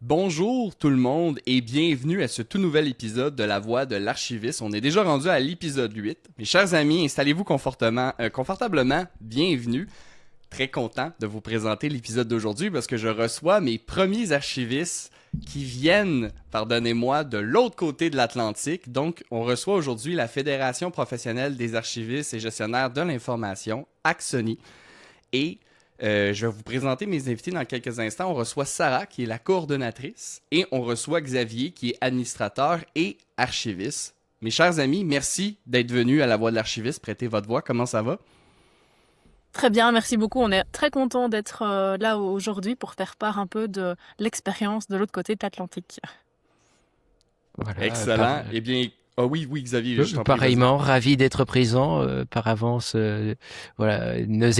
Bonjour tout le monde et bienvenue à ce tout nouvel épisode de La Voix de l'Archiviste. On est déjà rendu à l'épisode 8. Mes chers amis, installez-vous confortablement, bienvenue. Très content de vous présenter l'épisode d'aujourd'hui parce que je reçois mes premiers archivistes qui viennent, pardonnez-moi, de l'autre côté de l'Atlantique. Donc, on reçoit aujourd'hui la Fédération professionnelle des archivistes et gestionnaires de l'information, Axoni. Et je vais vous présenter mes invités dans quelques instants. On reçoit Sarah, qui est la coordonnatrice, et on reçoit Xavier, qui est administrateur et archiviste. Mes chers amis, merci d'être venus à la Voix de l'Archiviste, prêter votre voix. Comment ça va? Très bien, merci beaucoup. On est très content d'être là aujourd'hui pour faire part un peu de l'expérience de l'autre côté de l'Atlantique. Voilà, Excellent. Eh bien, ah oui, Xavier, je t'en prie, vas-y. pareillement, ravi d'être présent par avance. Voilà, mes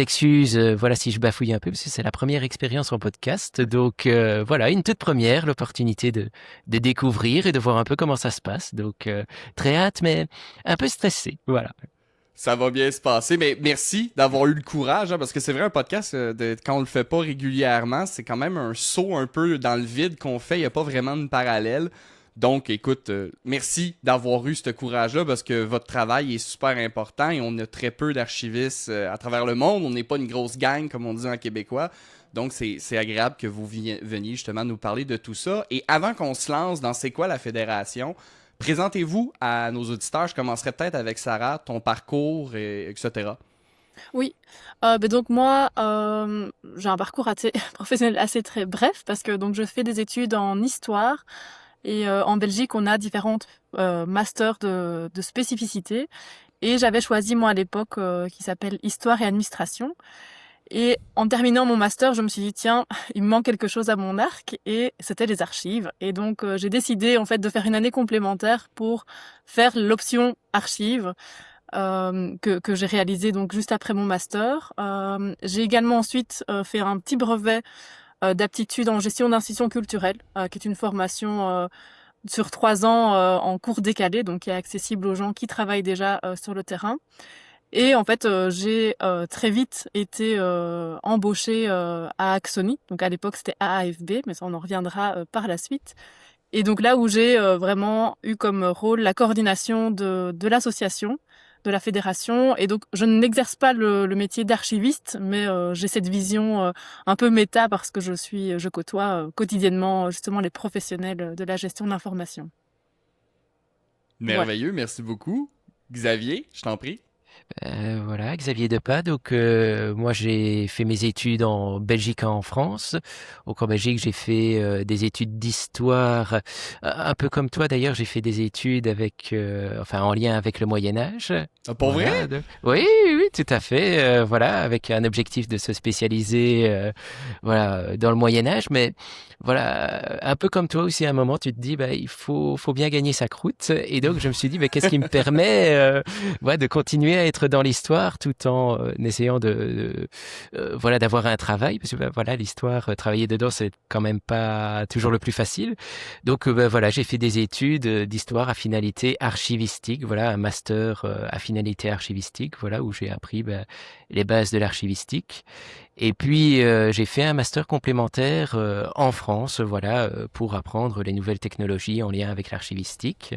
excuses. Voilà, si je bafouille un peu, parce que c'est la première expérience en podcast. Donc voilà, une toute première, l'opportunité de découvrir et de voir un peu comment ça se passe. Donc très hâte, mais un peu stressé. Voilà. Ça va bien se passer, mais merci d'avoir eu le courage, hein, parce que c'est vrai, un podcast, quand on le fait pas régulièrement, c'est quand même un saut un peu dans le vide qu'on fait, il n'y a pas vraiment de parallèle. Donc, écoute, merci d'avoir eu ce courage-là, parce que votre travail est super important et on a très peu d'archivistes à travers le monde, on n'est pas une grosse gang, comme on dit en québécois. Donc, c'est agréable que vous veniez justement nous parler de tout ça. Et avant qu'on se lance dans C'est quoi la fédération, présentez-vous à nos auditeurs. Je commencerai peut-être avec Sarah, ton parcours, etc. Oui, donc moi, j'ai un parcours professionnel assez très bref parce que donc je fais des études en histoire et en Belgique, on a différentes masters de spécificité et j'avais choisi moi à l'époque qui s'appelle Histoire et Administration. Et en terminant mon master, je me suis dit, tiens, il me manque quelque chose à mon arc, et c'était les archives. Et donc, j'ai décidé, en fait, de faire une année complémentaire pour faire l'option archives, que j'ai réalisée donc juste après mon master. J'ai également ensuite fait un petit brevet d'aptitude en gestion d'institutions culturelles, qui est une formation sur 3 ans en cours décalé, donc qui est accessible aux gens qui travaillent déjà sur le terrain. Et en fait, j'ai très vite été embauchée à Axoni. Donc à l'époque, c'était AAFB, mais ça, on en reviendra par la suite. Et donc là où j'ai vraiment eu comme rôle la coordination de l'association, de la fédération. Et donc, je n'exerce pas le métier d'archiviste, mais j'ai cette vision un peu méta parce que je côtoie quotidiennement justement les professionnels de la gestion de l'information. Voilà. Merveilleux, merci beaucoup. Xavier, je t'en prie. Voilà, Xavier Depas. Donc moi j'ai fait mes études en Belgique et en France. Donc en Belgique j'ai fait des études d'histoire, un peu comme toi d'ailleurs. J'ai fait des études en lien avec le Moyen Âge. Ah, pour Voilà. vrai? Oui, oui, oui, tout à fait. Voilà, avec un objectif de se spécialiser, voilà, dans le Moyen Âge. Mais voilà, un peu comme toi aussi, à un moment tu te dis, bah il faut bien gagner sa croûte. Et donc je me suis dit, bah qu'est-ce qui me permet ouais, de continuer à être dans l'histoire tout en essayant voilà, d'avoir un travail, parce que voilà, l'histoire, travailler dedans, c'est quand même pas toujours le plus facile. Donc voilà, j'ai fait des études d'histoire à finalité archivistique, voilà, un master à finalité archivistique, voilà, où j'ai appris les bases de l'archivistique. Et puis j'ai fait un master complémentaire en France, voilà, pour apprendre les nouvelles technologies en lien avec l'archivistique.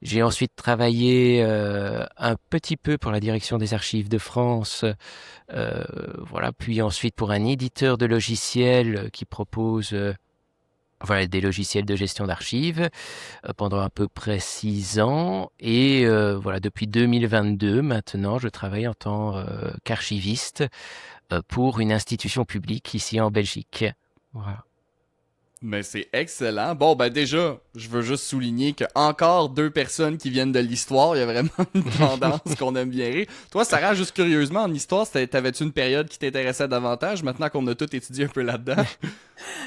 J'ai ensuite travaillé un petit peu pour la direction des archives de France, voilà, puis ensuite pour un éditeur de logiciels qui propose voilà, des logiciels de gestion d'archives pendant à peu près 6 ans. Et voilà, depuis 2022, maintenant, je travaille en tant qu'archiviste pour une institution publique ici en Belgique. Voilà. Mais c'est excellent. Bon, ben déjà, je veux juste souligner que encore deux personnes qui viennent de l'histoire, il y a vraiment une tendance qu'on aime bien rire. Toi, Sarah, juste curieusement, en histoire, t'avais-tu une période qui t'intéressait davantage, maintenant qu'on a tout étudié un peu là-dedans?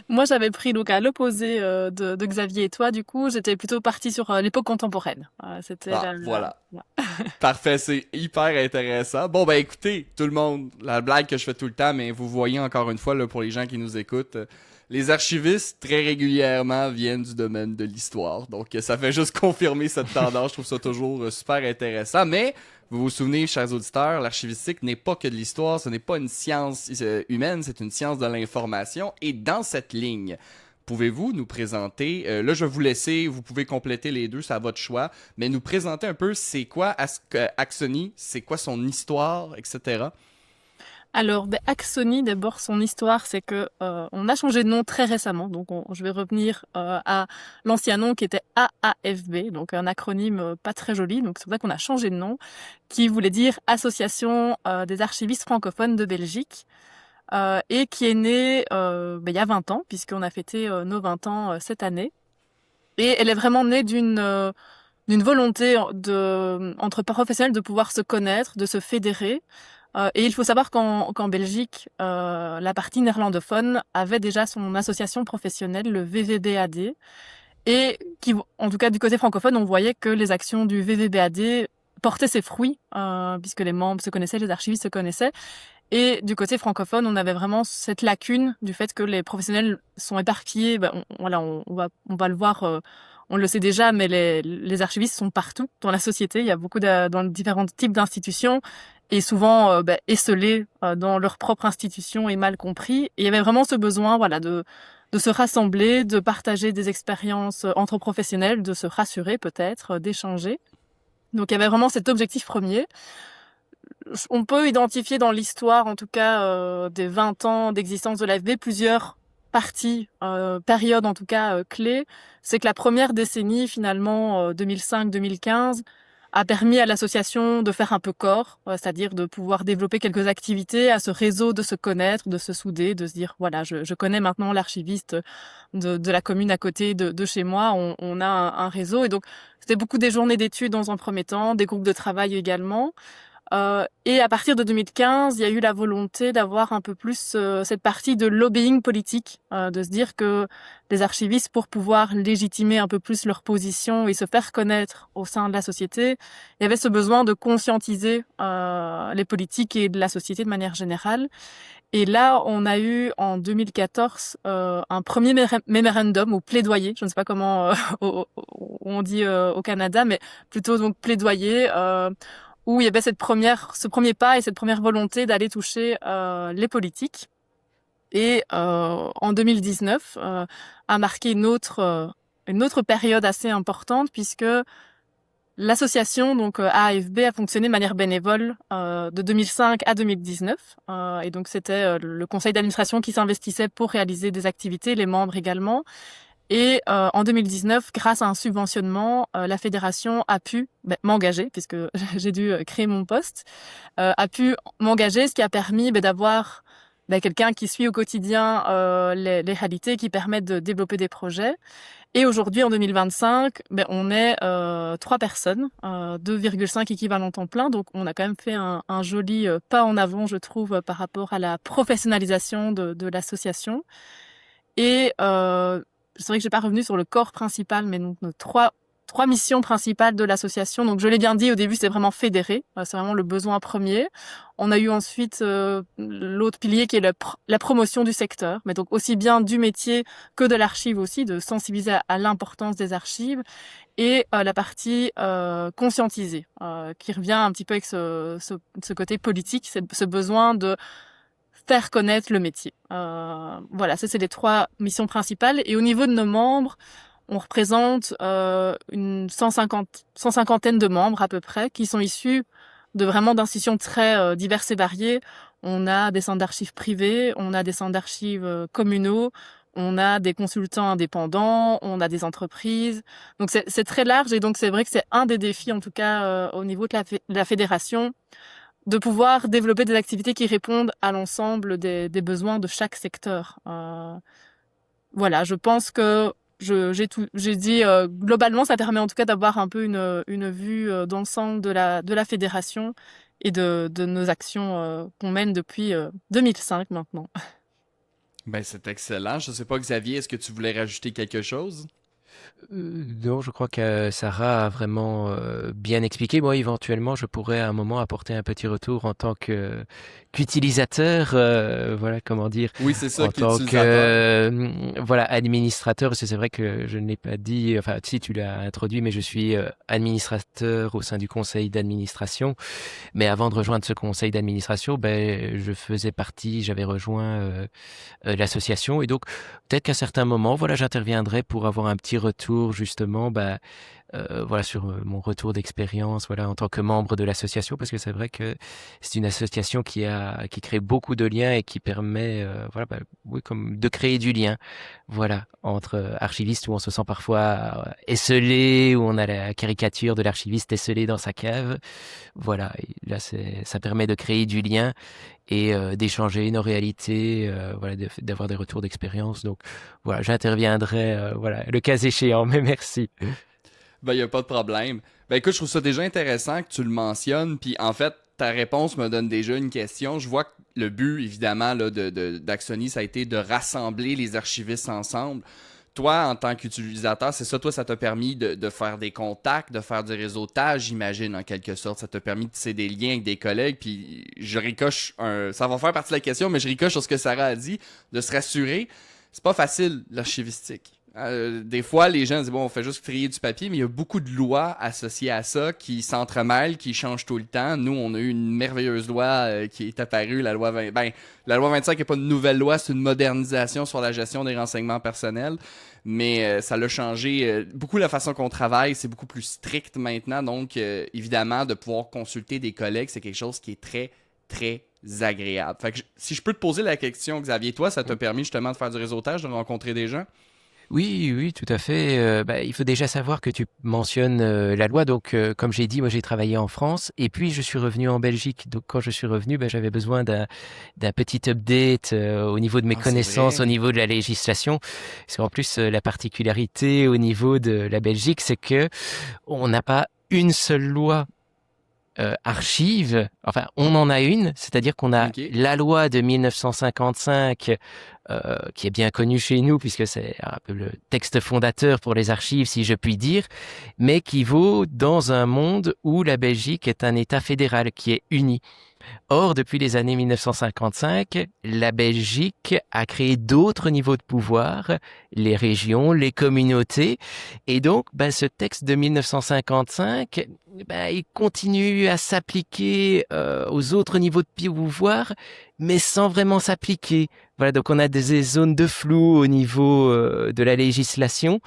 Moi, j'avais pris donc à l'opposé de Xavier et toi. Du coup, j'étais plutôt partie sur l'époque contemporaine. C'était Ah, voilà. voilà. Parfait, c'est hyper intéressant. Bon, ben écoutez, tout le monde, la blague que je fais tout le temps, mais vous voyez encore une fois, là, pour les gens qui nous écoutent, les archivistes, très régulièrement, viennent du domaine de l'histoire. Donc, ça fait juste confirmer cette tendance. Je trouve ça toujours super intéressant. Mais, vous vous souvenez, chers auditeurs, l'archivistique n'est pas que de l'histoire. Ce n'est pas une science humaine, c'est une science de l'information. Et dans cette ligne, pouvez-vous nous présenter, là je vais vous laisser, vous pouvez compléter les deux, c'est à votre choix, mais nous présenter un peu c'est quoi Axoni, c'est quoi son histoire, etc. Alors, Axoni, d'abord, son histoire, c'est que on a changé de nom très récemment. Donc, je vais revenir à l'ancien nom qui était AAFB, donc un acronyme pas très joli. Donc, c'est pour ça qu'on a changé de nom, qui voulait dire Association des archivistes francophones de Belgique, et qui est né il y a 20 ans, puisqu'on a fêté nos 20 ans cette année. Et elle est vraiment née d'une volonté entre professionnels de pouvoir se connaître, de se fédérer. Et il faut savoir qu'en Belgique, la partie néerlandophone avait déjà son association professionnelle, le VVBAD, et qui, en tout cas du côté francophone, on voyait que les actions du VVBAD portaient ses fruits, puisque les membres se connaissaient, les archivistes se connaissaient. Et du côté francophone, on avait vraiment cette lacune du fait que les professionnels sont éparpillés. On va le voir. On le sait déjà, mais les archivistes sont partout dans la société. Il y a beaucoup dans différents types d'institutions et souvent esselés dans leur propre institution et mal compris. Et il y avait vraiment ce besoin, de se rassembler, de partager des expériences entre professionnels, de se rassurer peut-être, d'échanger. Donc il y avait vraiment cet objectif premier. On peut identifier dans l'histoire, en tout cas, des 20 ans d'existence de l'AFB, plusieurs parties, périodes en tout cas clés. C'est que la première décennie, finalement, 2005-2015, a permis à l'association de faire un peu corps, c'est-à-dire de pouvoir développer quelques activités, à ce réseau de se connaître, de se souder, de se dire, voilà, je connais maintenant l'archiviste de la commune à côté de chez moi, on a un réseau. Et donc, c'était beaucoup des journées d'études dans un premier temps, des groupes de travail également. Et à partir de 2015, il y a eu la volonté d'avoir un peu plus cette partie de lobbying politique, de se dire que les archivistes, pour pouvoir légitimer un peu plus leur position et se faire connaître au sein de la société, il y avait ce besoin de conscientiser les politiques et de la société de manière générale. Et là, on a eu en 2014 un premier mémorandum ou plaidoyer, je ne sais pas comment on dit au Canada, mais plutôt donc plaidoyer, où il y avait ce premier pas et cette première volonté d'aller toucher les politiques. Et en 2019 a marqué une autre période assez importante, puisque l'association, donc AAFB, a fonctionné de manière bénévole de 2005 à 2019. Et donc c'était le conseil d'administration qui s'investissait pour réaliser des activités, les membres également. Et en 2019, grâce à un subventionnement, la fédération a pu m'engager, puisque j'ai dû créer mon poste, a pu m'engager, ce qui a permis d'avoir quelqu'un qui suit au quotidien les réalités, qui permettent de développer des projets. Et aujourd'hui, en 2025, on est 3 personnes, 2,5 équivalents temps plein. Donc, on a quand même fait un joli pas en avant, je trouve, par rapport à la professionnalisation de l'association. Et c'est vrai que j'ai pas revenu sur le corps principal, mais donc nos trois missions principales de l'association. Donc je l'ai bien dit au début, c'est vraiment fédérer, c'est vraiment le besoin premier. On a eu ensuite l'autre pilier qui est la promotion du secteur, mais donc aussi bien du métier que de l'archive aussi, de sensibiliser à l'importance des archives, et la partie conscientiser, qui revient un petit peu avec ce côté politique, ce besoin de faire connaître le métier. Voilà, ça c'est les 3 missions principales. Et au niveau de nos membres, on représente une 150aine de membres à peu près, qui sont issus d'institutions très diverses et variées. On a des centres d'archives privés, on a des centres d'archives communaux, on a des consultants indépendants, on a des entreprises. Donc c'est très large, et donc c'est vrai que c'est un des défis, en tout cas au niveau de la fédération, de pouvoir développer des activités qui répondent à l'ensemble des besoins de chaque secteur. Voilà, je pense que j'ai dit globalement, ça permet en tout cas d'avoir un peu une vue d'ensemble de la fédération et de nos actions qu'on mène depuis 2005 maintenant. C'est excellent. Je sais pas, Xavier, est-ce que tu voulais rajouter quelque chose? Non, je crois que Sarah a vraiment bien expliqué. Moi, éventuellement, je pourrais à un moment apporter un petit retour en tant qu'utilisateur, voilà, comment dire, Oui, c'est ça, en tant que qu'utilisateur. voilà, administrateur, parce que c'est vrai que je ne l'ai pas dit, enfin si tu l'as introduit, mais je suis administrateur au sein du conseil d'administration. Mais avant de rejoindre ce conseil d'administration, ben j'avais rejoint l'association, et donc peut-être qu'à certains moments, voilà, j'interviendrai pour avoir un petit retour justement, voilà, sur mon retour d'expérience, voilà, en tant que membre de l'association, parce que c'est vrai que c'est une association qui crée beaucoup de liens et qui permet, voilà, oui, comme de créer du lien, voilà, entre archivistes, où on se sent parfois esseulé, où on a la caricature de l'archiviste esseulé dans sa cave, voilà. Et là, ça permet de créer du lien et d'échanger nos réalités, voilà, d'avoir des retours d'expérience. Donc voilà, j'interviendrai, voilà, le cas échéant. Mais merci. Ben, il a pas de problème. Ben, écoute, je trouve ça déjà intéressant que tu le mentionnes. Puis, en fait, ta réponse me donne déjà une question. Je vois que le but, évidemment, là, d'Axony, ça a été de rassembler les archivistes ensemble. Toi, en tant qu'utilisateur, c'est ça, toi, ça t'a permis de faire des contacts, de faire du réseautage, j'imagine, en quelque sorte. Ça t'a permis de tisser des liens avec des collègues. Puis, je ricoche ça va faire partie de la question, mais je ricoche sur ce que Sarah a dit, de se rassurer. C'est pas facile, l'archivistique. Des fois, les gens disent, bon, on fait juste trier du papier, mais il y a beaucoup de lois associées à ça qui s'entremêlent, qui changent tout le temps. Nous, on a eu une merveilleuse loi qui est apparue, la loi 20... Ben, la loi 25 n'est pas une nouvelle loi, c'est une modernisation sur la gestion des renseignements personnels, mais ça l'a changé beaucoup la façon qu'on travaille, c'est beaucoup plus strict maintenant, donc évidemment, de pouvoir consulter des collègues, c'est quelque chose qui est très, très agréable. Fait que si je peux te poser la question, Xavier, toi, ça t'a permis justement de faire du réseautage, de rencontrer des gens? Oui, oui, tout à fait. Il faut déjà savoir que tu mentionnes la loi. Donc, comme j'ai dit, moi, j'ai travaillé en France et puis je suis revenu en Belgique. Donc, quand je suis revenu, j'avais besoin d'un petit update au niveau de mes Ah, c'est connaissances, vrai. au niveau de la législation. Parce qu'en plus, la particularité au niveau de la Belgique, c'est que on n'a pas une seule loi archive, enfin on en a une, c'est-à-dire qu'on a OK. la loi de 1955 qui est bien connue chez nous puisque c'est un peu le texte fondateur pour les archives si je puis dire, mais qui vaut dans un monde où la Belgique est un État fédéral qui est uni. Or, depuis les années 1955, la Belgique a créé d'autres niveaux de pouvoir, les régions, les communautés, et donc ce texte de 1955, il continue à s'appliquer aux autres niveaux de pouvoir, mais sans vraiment s'appliquer. Voilà, donc on a des zones de flou au niveau de la législation,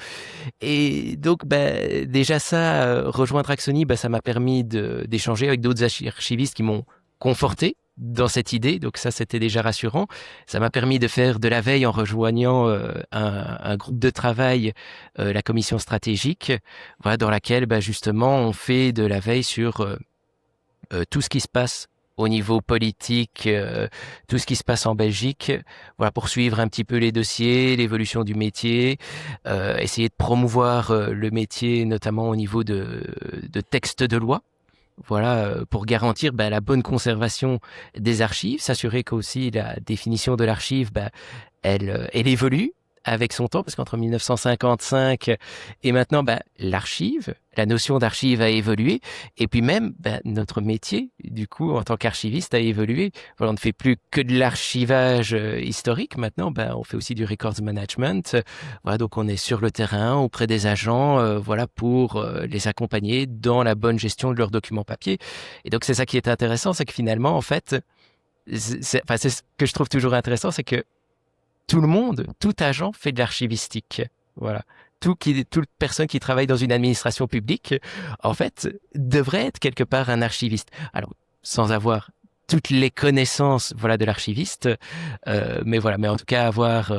et donc déjà ça, rejoindre Axony, ça m'a permis d'échanger avec d'autres archivistes qui m'ont conforté dans cette idée, donc ça c'était déjà rassurant. Ça m'a permis de faire de la veille en rejoignant un groupe de travail, la commission stratégique, voilà, dans laquelle justement on fait de la veille sur tout ce qui se passe au niveau politique, tout ce qui se passe en Belgique, voilà, pour suivre un petit peu les dossiers, l'évolution du métier, essayer de promouvoir le métier, notamment au niveau de textes de loi. Voilà, pour garantir la bonne conservation des archives, s'assurer qu'aussi la définition de l'archive, elle évolue avec son temps, parce qu'entre 1955 et maintenant, l'archive, la notion d'archive a évolué, et puis même notre métier, du coup, en tant qu'archiviste, a évolué. Voilà, on ne fait plus que de l'archivage historique. Maintenant, on fait aussi du records management. Voilà, donc on est sur le terrain auprès des agents, voilà, pour les accompagner dans la bonne gestion de leurs documents papier. Et donc c'est ça qui est intéressant, c'est que finalement, en fait, c'est ce que je trouve toujours intéressant, c'est que tout le monde, tout agent fait de l'archivistique. Voilà. Toute personne qui travaille dans une administration publique, en fait, devrait être quelque part un archiviste. Alors, sans avoir toutes les connaissances, voilà, de l'archiviste, mais voilà, mais en tout cas avoir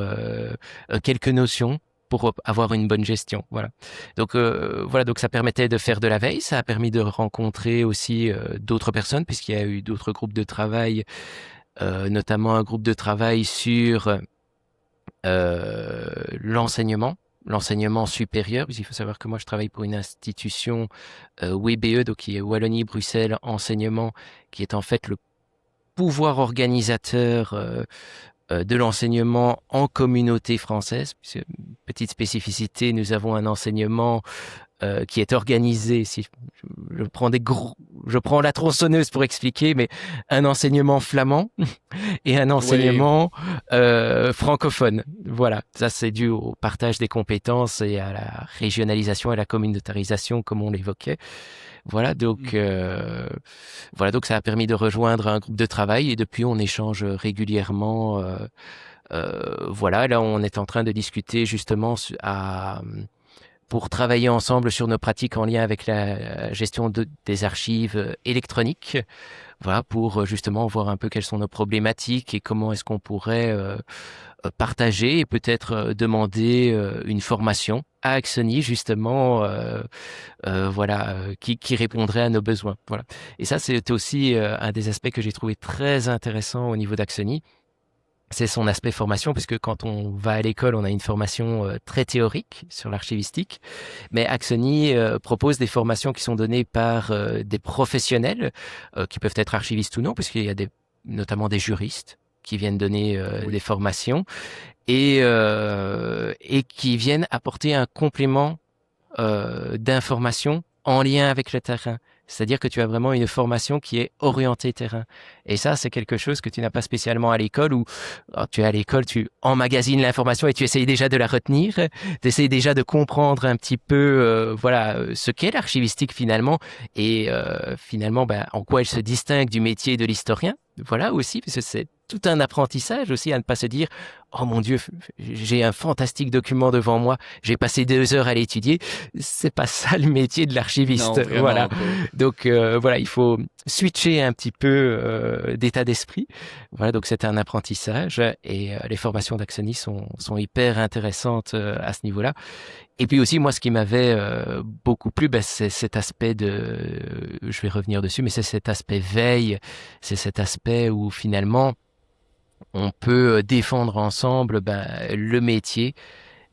quelques notions pour avoir une bonne gestion. Voilà. Donc voilà, donc ça permettait de faire de la veille, ça a permis de rencontrer aussi d'autres personnes puisqu'il y a eu d'autres groupes de travail, notamment un groupe de travail sur l'enseignement supérieur, parce qu'il faut savoir que moi je travaille pour une institution WBE, donc qui est Wallonie-Bruxelles Enseignement, qui est en fait le pouvoir organisateur de l'enseignement en communauté française. Petite spécificité, nous avons un enseignement qui est organisé, si je prends je prends la tronçonneuse pour expliquer, mais un enseignement flamand et un Oui, enseignement francophone. Voilà, ça c'est dû au partage des compétences et à la régionalisation et la communautarisation, comme on l'évoquait. Voilà, donc ça a permis de rejoindre un groupe de travail et depuis on échange régulièrement. Voilà, là on est en train de discuter justement pour travailler ensemble sur nos pratiques en lien avec la gestion des archives électroniques. Voilà, pour justement voir un peu quelles sont nos problématiques et comment est-ce qu'on pourrait partager et peut-être demander une formation à Axoni justement, qui répondrait à nos besoins. Voilà. Et ça, c'est aussi un des aspects que j'ai trouvé très intéressant au niveau d'Axoni. C'est son aspect formation, parce que quand on va à l'école, on a une formation très théorique sur l'archivistique, mais Axoni propose des formations qui sont données par des professionnels qui peuvent être archivistes ou non, puisqu'il y a notamment des juristes qui viennent donner oui. des formations et qui viennent apporter un complément d'information en lien avec le terrain. C'est-à-dire que tu as vraiment une formation qui est orientée terrain. Et ça, c'est quelque chose que tu n'as pas spécialement à l'école où tu es à l'école, tu emmagasines l'information et tu essayes déjà de la retenir. Tu essayes déjà de comprendre un petit peu ce qu'est l'archivistique finalement et finalement en quoi elle se distingue du métier de l'historien. Voilà aussi, parce que c'est tout un apprentissage aussi à ne pas se dire « Oh mon Dieu, j'ai un fantastique document devant moi, j'ai passé 2 heures à l'étudier. » C'est pas ça le métier de l'archiviste. Non, Voilà. vraiment pas. Donc il faut switcher un petit peu d'état d'esprit. Voilà, donc c'est un apprentissage et les formations d'Axoni sont hyper intéressantes à ce niveau-là. Et puis aussi, moi, ce qui m'avait beaucoup plu, c'est cet aspect je vais revenir dessus, mais c'est cet aspect veille, c'est cet aspect où finalement, on peut défendre ensemble le métier,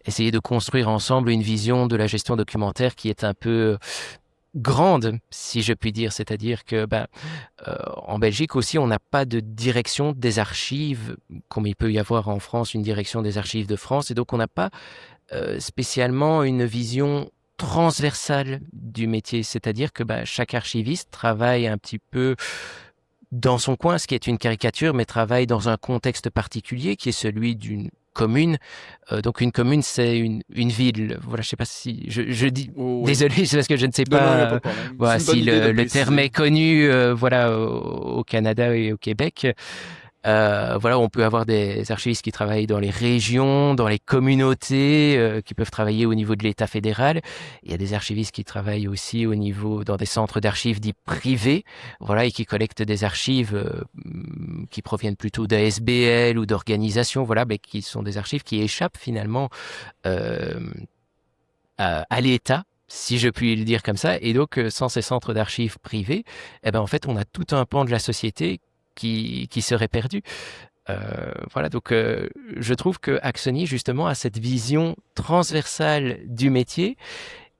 essayer de construire ensemble une vision de la gestion documentaire qui est un peu grande, si je puis dire. C'est-à-dire que en Belgique aussi, on n'a pas de direction des archives, comme il peut y avoir en France une direction des archives de France, et donc on n'a pas spécialement une vision transversale du métier. C'est-à-dire que chaque archiviste travaille un petit peu dans son coin, ce qui est une caricature, mais travaille dans un contexte particulier qui est celui d'une commune. Donc une commune, c'est une ville. Voilà, je sais pas si je dis. Oh, oui. Désolé, c'est parce que je ne sais Non, non, il n'y a pas pas de problème. voilà, C'est une bonne si idée de le terme préciser. est connu au Canada et au Québec. On peut avoir des archivistes qui travaillent dans les régions, dans les communautés, qui peuvent travailler au niveau de l'État fédéral. Il y a des archivistes qui travaillent aussi dans des centres d'archives dits privés, voilà, et qui collectent des archives qui proviennent plutôt d'ASBL ou d'organisations, voilà, mais qui sont des archives qui échappent finalement euh, à l'État, si je puis le dire comme ça. Et donc, sans ces centres d'archives privés, en fait, on a tout un pan de la société qui serait perdu. Donc je trouve que Axoni justement a cette vision transversale du métier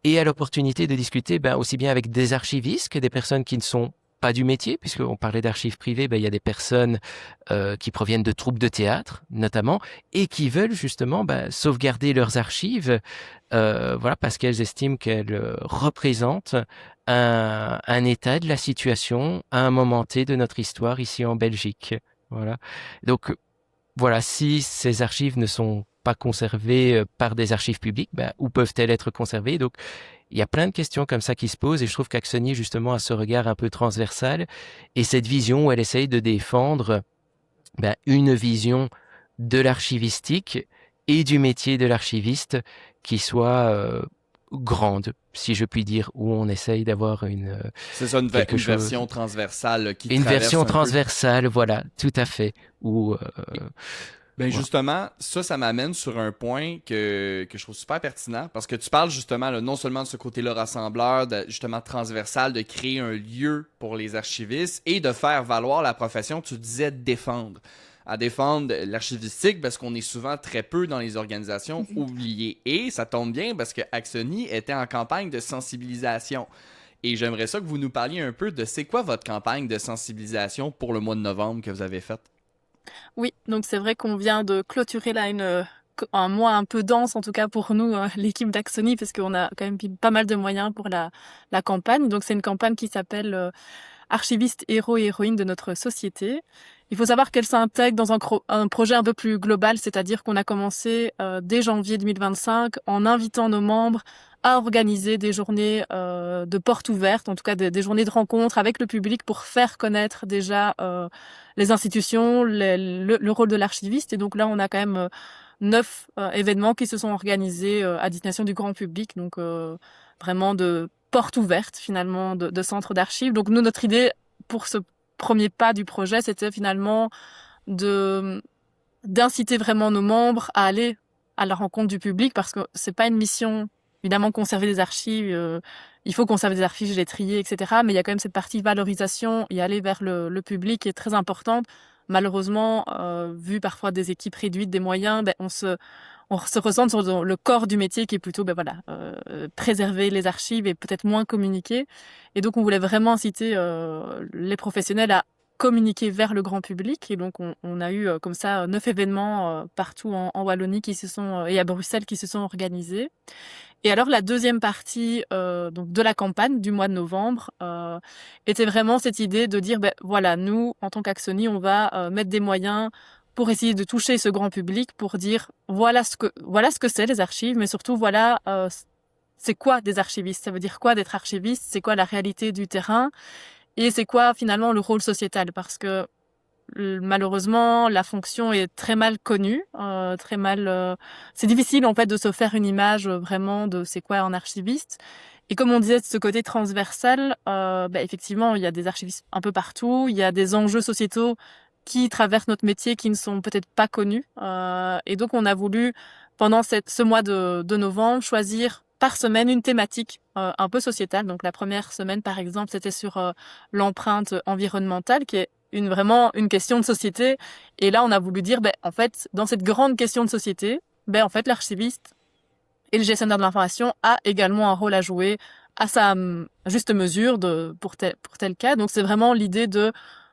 et a l'opportunité de discuter aussi bien avec des archivistes que des personnes qui ne sont pas du métier, puisqu'on parlait d'archives privées, il y a des personnes qui proviennent de troupes de théâtre notamment et qui veulent justement sauvegarder leurs archives parce qu'elles estiment qu'elles représentent un état de la situation à un moment T de notre histoire ici en Belgique. Voilà. Donc, voilà, si ces archives ne sont pas conservées par des archives publiques, où peuvent-elles être conservées? Donc, il y a plein de questions comme ça qui se posent et je trouve qu'Axoni, justement, a ce regard un peu transversal et cette vision où elle essaye de défendre une vision de l'archivistique et du métier de l'archiviste qui soit grande, si je puis dire, où on essaye d'avoir C'est ça, quelque une chose, version transversale qui une traverse version un peu. transversale, voilà, tout à fait. Où, Ben voilà. justement, ça m'amène sur un point que je trouve super pertinent, parce que tu parles justement là, non seulement de ce côté-là rassembleur, justement transversal, de créer un lieu pour les archivistes et de faire valoir la profession, tu disais défendre. À défendre l'archivistique parce qu'on est souvent très peu dans les organisations oubliées. Et ça tombe bien parce que Axoni était en campagne de sensibilisation. Et j'aimerais ça que vous nous parliez un peu de c'est quoi votre campagne de sensibilisation pour le mois de novembre que vous avez faite. Oui, donc c'est vrai qu'on vient de clôturer là une un mois un peu dense, en tout cas pour nous, l'équipe d'Axony, parce qu'on a quand même mis pas mal de moyens pour la campagne. Donc c'est une campagne qui s'appelle Archivistes, héros et héroïnes de notre société. Il faut savoir qu'elle s'intègre dans un projet un peu plus global, c'est-à-dire qu'on a commencé dès janvier 2025 en invitant nos membres à organiser des journées de portes ouvertes, en tout cas des journées de rencontres avec le public pour faire connaître déjà les institutions, le rôle de l'archiviste. Et donc là, on a quand même 9 événements qui se sont organisés à destination du grand public, donc vraiment de portes ouvertes finalement de centres d'archives. Donc nous, notre idée pour ce premier pas du projet, c'était finalement d'inciter vraiment nos membres à aller à la rencontre du public, parce que c'est pas une mission, évidemment, conserver des archives, il faut conserver des archives, les trier, etc. Mais il y a quand même cette partie valorisation et aller vers le public qui est très importante. Malheureusement, vu parfois des équipes réduites, des moyens, on se ressent sur le corps du métier qui est plutôt, préserver les archives et peut-être moins communiquer. Et donc, on voulait vraiment inciter les professionnels à communiquer vers le grand public. Et donc, on a eu comme ça 9 événements partout en Wallonie et à Bruxelles qui se sont organisés. Et alors, la deuxième partie donc de la campagne du mois de novembre était vraiment cette idée de dire, voilà, nous, en tant qu'Axony, on va mettre des moyens pour essayer de toucher ce grand public, pour dire voilà ce que c'est les archives, mais surtout voilà c'est quoi des archivistes, ça veut dire quoi d'être archiviste, c'est quoi la réalité du terrain et c'est quoi finalement le rôle sociétal, parce que malheureusement la fonction est très mal connue, très mal. C'est difficile en fait de se faire une image vraiment de c'est quoi un archiviste. Et comme on disait, de ce côté transversal, effectivement, il y a des archivistes un peu partout, il y a des enjeux sociétaux qui traversent notre métier qui ne sont peut-être pas connus. Et donc, on a voulu, pendant ce mois de novembre, choisir par semaine une thématique un peu sociétale. Donc, la première semaine, par exemple, c'était sur l'empreinte environnementale, qui est vraiment une question de société. Et là, on a voulu dire, en fait, dans cette grande question de société, en fait, l'archiviste et le gestionnaire de l'information a également un rôle à jouer à sa juste mesure pour tel cas. Donc, c'est vraiment l'idée de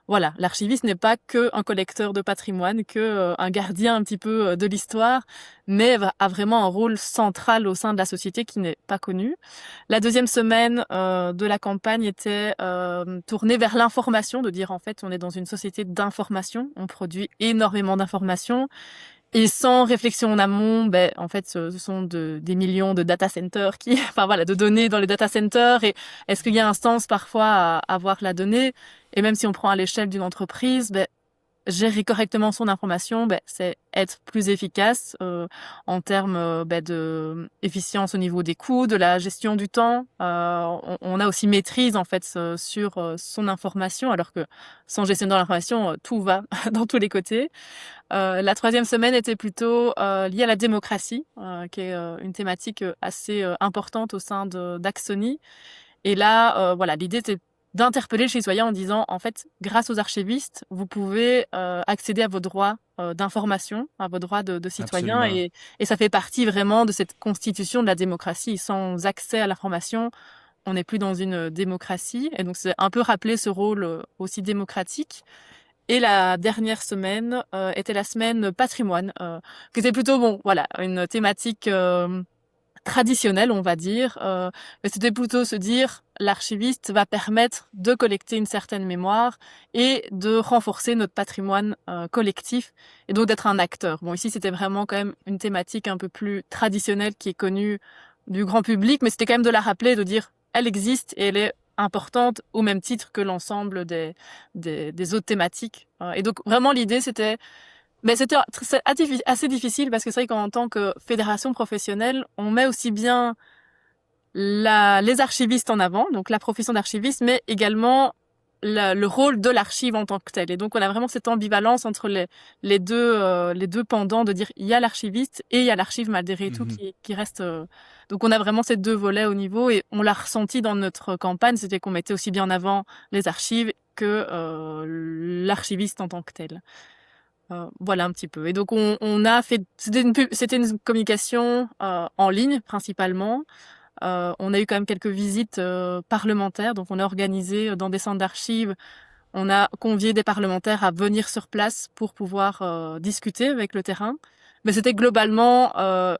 voilà, l'archiviste n'est pas que un collecteur de patrimoine, que un gardien un petit peu de l'histoire, mais a vraiment un rôle central au sein de la société qui n'est pas connu. La deuxième semaine de la campagne était tournée vers l'information, de dire en fait on est dans une société d'information, on produit énormément d'informations. Et sans réflexion en amont, en fait, ce sont des millions de data centers de données dans les data centers. Et est-ce qu'il y a un sens parfois à avoir la donnée? Et même si on prend à l'échelle d'une entreprise, gérer correctement son information, c'est être plus efficace en termes de efficience au niveau des coûts, de la gestion du temps. On a aussi maîtrise en fait sur son information, alors que sans gestionnaire de l'information, tout va dans tous les côtés. La troisième semaine était plutôt liée à la démocratie, qui est une thématique assez importante au sein d'Axony. Et là, l'idée était d'interpeller le citoyen en disant, en fait, grâce aux archivistes, vous pouvez accéder à vos droits d'information, à vos droits de citoyen. Et ça fait partie vraiment de cette constitution de la démocratie. Sans accès à l'information, on n'est plus dans une démocratie. Et donc, c'est un peu rappeler ce rôle aussi démocratique. Et la dernière semaine était la semaine patrimoine, qui était plutôt, une thématique traditionnelle, on va dire. Mais c'était plutôt se dire, l'archiviste va permettre de collecter une certaine mémoire et de renforcer notre patrimoine collectif, et donc d'être un acteur. Bon, ici, c'était vraiment quand même une thématique un peu plus traditionnelle qui est connue du grand public, mais c'était quand même de la rappeler, de dire, elle existe et elle est importante au même titre que l'ensemble des autres thématiques. Et donc vraiment l'idée c'était assez difficile, parce que c'est vrai qu'en tant que fédération professionnelle, on met aussi bien les archivistes en avant, donc la profession d'archiviste, mais également le rôle de l'archive en tant que tel. Et donc on a vraiment cette ambivalence entre les deux pendants, de dire il y a l'archiviste et il y a l'archive malgré tout qui reste. Donc on a vraiment ces deux volets au niveau, et on l'a ressenti dans notre campagne, c'était qu'on mettait aussi bien en avant les archives que l'archiviste en tant que tel. Voilà un petit peu. Et donc on a fait, c'était une communication en ligne principalement. On a eu quand même quelques visites parlementaires, donc on a organisé dans des centres d'archives, on a convié des parlementaires à venir sur place pour pouvoir discuter avec le terrain. Mais c'était globalement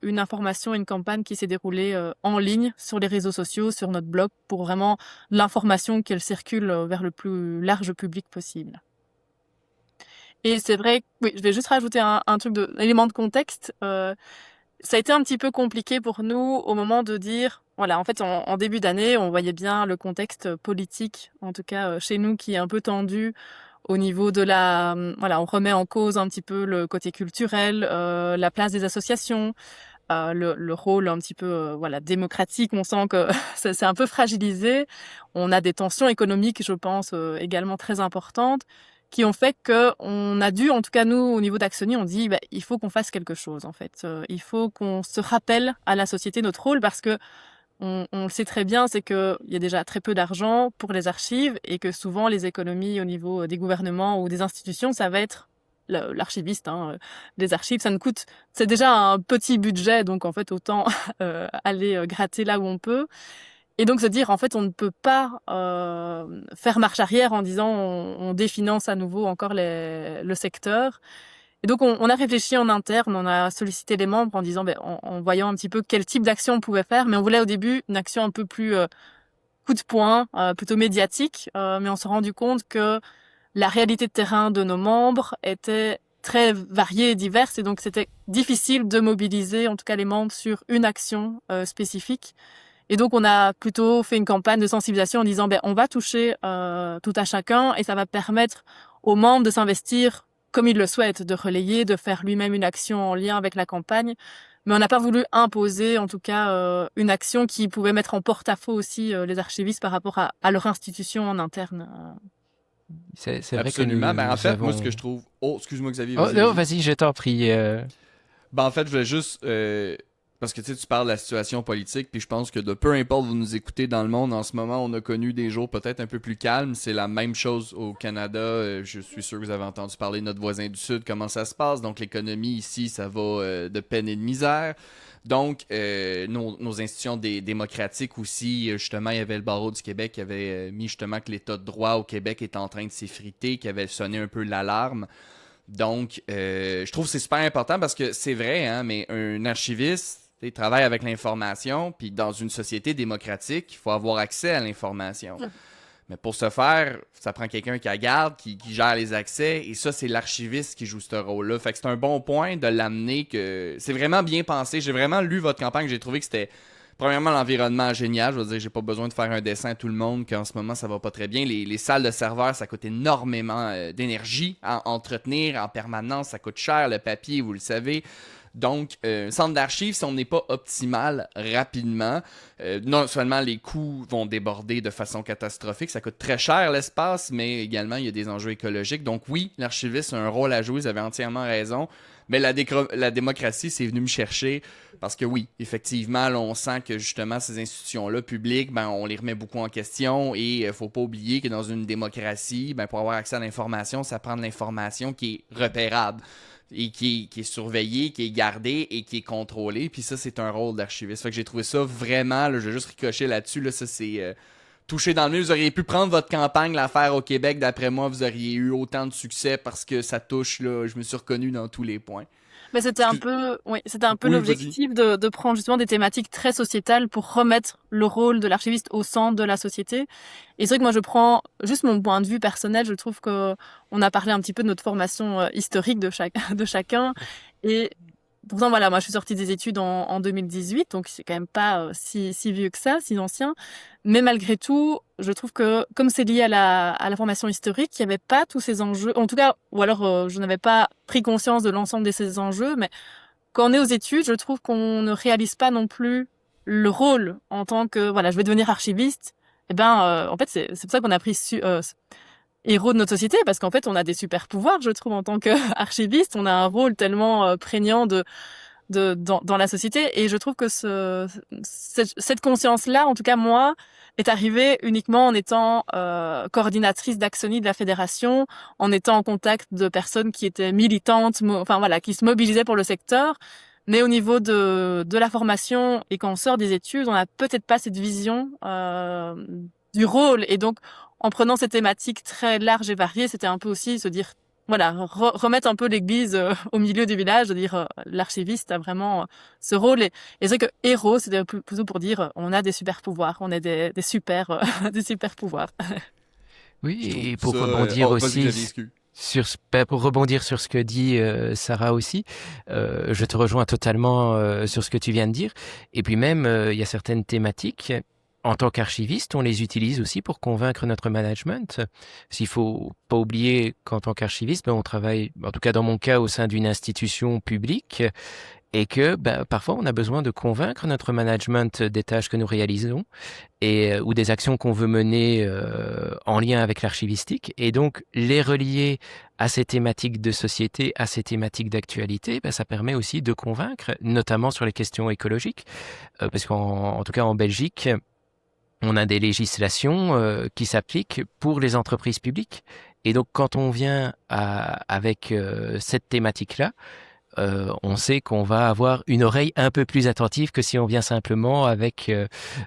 une information, une campagne qui s'est déroulée en ligne sur les réseaux sociaux, sur notre blog, pour vraiment l'information qu'elle circule vers le plus large public possible. Et c'est vrai, oui, je vais juste rajouter un truc un élément de contexte. Ça a été un petit peu compliqué pour nous au moment de dire, voilà, en fait, en début d'année, on voyait bien le contexte politique, en tout cas chez nous, qui est un peu tendu au niveau de voilà, on remet en cause un petit peu le côté culturel, la place des associations, le rôle un petit peu, voilà, démocratique. On sent que c'est un peu fragilisé. On a des tensions économiques, je pense, également très importantes, qui ont fait que on a dû, en tout cas nous, au niveau d'Actiony, on dit, bah, il faut qu'on fasse quelque chose, en fait. Il faut qu'on se rappelle à la société notre rôle, parce que on le sait très bien, c'est que il y a déjà très peu d'argent pour les archives, et que souvent les économies au niveau des gouvernements ou des institutions, ça va être l'archiviste, hein, les archives, ça nous coûte, c'est déjà un petit budget, donc en fait autant aller gratter là où on peut. Et donc se dire, en fait, on ne peut pas faire marche arrière en disant on définance à nouveau encore le secteur. Et donc on a réfléchi en interne, on a sollicité les membres en disant, en voyant un petit peu quel type d'action on pouvait faire, mais on voulait au début une action un peu plus coup de poing, plutôt médiatique, mais on s'est rendu compte que la réalité de terrain de nos membres était très variée et diverse, et donc c'était difficile de mobiliser, en tout cas les membres, sur une action spécifique. Et donc on a plutôt fait une campagne de sensibilisation en disant, on va toucher tout à chacun, et ça va permettre aux membres de s'investir comme il le souhaite, de relayer, de faire lui-même une action en lien avec la campagne. Mais on n'a pas voulu imposer, en tout cas, une action qui pouvait mettre en porte-à-faux aussi les archivistes par rapport à leur institution en interne. C'est vrai que Absolument. Ben, en nous fait, moi, ce avons... que je trouve... Oh, excuse-moi, Xavier, Oh vas-y, non, vas-y. vas-y, je t'en prie. Ben, en fait, je voulais juste... parce que tu parles de la situation politique, puis je pense que de peu importe où vous nous écoutez dans le monde, en ce moment, on a connu des jours peut-être un peu plus calmes. C'est la même chose au Canada. Je suis sûr que vous avez entendu parler de notre voisin du Sud, comment ça se passe. Donc, l'économie ici, ça va de peine et de misère. Donc, nos institutions démocratiques aussi, justement, il y avait le barreau du Québec qui avait mis justement que l'état de droit au Québec est en train de s'effriter, qui avait sonné un peu l'alarme. Donc, je trouve que c'est super important parce que c'est vrai, hein, mais un archiviste, il travaille avec l'information, puis dans une société démocratique, il faut avoir accès à l'information. Mais pour ce faire, ça prend quelqu'un qui la garde, qui gère les accès, et ça, c'est l'archiviste qui joue ce rôle-là. Fait que c'est un bon point de l'amener, que c'est vraiment bien pensé. J'ai vraiment lu votre campagne, j'ai trouvé que c'était, premièrement, l'environnement génial. Je veux dire, j'ai pas besoin de faire un dessin à tout le monde, qu'en ce moment, ça va pas très bien. Les salles de serveurs, ça coûte énormément d'énergie à entretenir en permanence. Ça coûte cher, le papier, vous le savez. Donc, un centre d'archives, si on n'est pas optimal rapidement, non seulement les coûts vont déborder de façon catastrophique, ça coûte très cher l'espace, mais également il y a des enjeux écologiques. Donc oui, l'archiviste a un rôle à jouer, vous avez entièrement raison, mais la démocratie, c'est venu me chercher parce que oui, effectivement, là, on sent que justement ces institutions-là publiques, on les remet beaucoup en question, et faut pas oublier que dans une démocratie, pour avoir accès à l'information, ça prend de l'information qui est repérable et qui est surveillé, qui est gardé et qui est contrôlé. Puis ça, c'est un rôle d'archiviste. Fait que j'ai trouvé ça vraiment, là, je vais juste ricocher là-dessus, là, ça c'est touché dans le mille. Vous auriez pu prendre votre campagne, la faire au Québec, d'après moi, vous auriez eu autant de succès parce que ça touche, là, je me suis reconnu dans tous les points. Mais c'était un peu, oui, c'était un peu Oui, l'objectif de prendre justement des thématiques très sociétales pour remettre le rôle de l'archiviste au centre de la société. Et c'est vrai que moi, je prends juste mon point de vue personnel. Je trouve que on a parlé un petit peu de notre formation historique de chacun. Et pourtant, voilà, moi, je suis sortie des études en 2018, donc c'est quand même pas si vieux que ça, si ancien. Mais malgré tout, je trouve que comme c'est lié à la formation historique, il n'y avait pas tous ces enjeux. En tout cas, ou alors je n'avais pas pris conscience de l'ensemble de ces enjeux. Mais quand on est aux études, je trouve qu'on ne réalise pas non plus le rôle en tant que, voilà, je vais devenir archiviste. En fait, c'est pour ça qu'on a pris héros de notre société, parce qu'en fait, on a des super pouvoirs, je trouve, en tant qu'archiviste. On a un rôle tellement prégnant dans la société, et je trouve que cette conscience-là, en tout cas moi, est arrivée uniquement en étant coordinatrice d'Actiony de la fédération, en étant en contact de personnes qui étaient militantes, enfin voilà, qui se mobilisaient pour le secteur. Mais au niveau de la formation, et quand on sort des études, on n'a peut-être pas cette vision du rôle. Et donc, en prenant ces thématiques très larges et variées, c'était un peu aussi se dire voilà, remettre un peu l'église au milieu du village, de dire l'archiviste a vraiment ce rôle. Et c'est que héros, c'était plutôt pour dire on a des super pouvoirs, on a des super, des super pouvoirs. Oui, Je trouve et ça... pour rebondir Oh, vas-y, aussi Xavier, excuse. pour rebondir sur ce que dit Sarah aussi, je te rejoins totalement sur ce que tu viens de dire. Et puis même, il y a certaines thématiques. En tant qu'archiviste, on les utilise aussi pour convaincre notre management. S'il faut pas oublier qu'en tant qu'archiviste, ben, on travaille, en tout cas dans mon cas, au sein d'une institution publique et que ben, parfois on a besoin de convaincre notre management des tâches que nous réalisons et ou des actions qu'on veut mener en lien avec l'archivistique et donc les relier à ces thématiques de société, à ces thématiques d'actualité, ben, ça permet aussi de convaincre, notamment sur les questions écologiques, parce qu'en en tout cas en Belgique, on a des législations qui s'appliquent pour les entreprises publiques. Et donc quand on vient avec cette thématique-là, on sait qu'on va avoir une oreille un peu plus attentive que si on vient simplement avec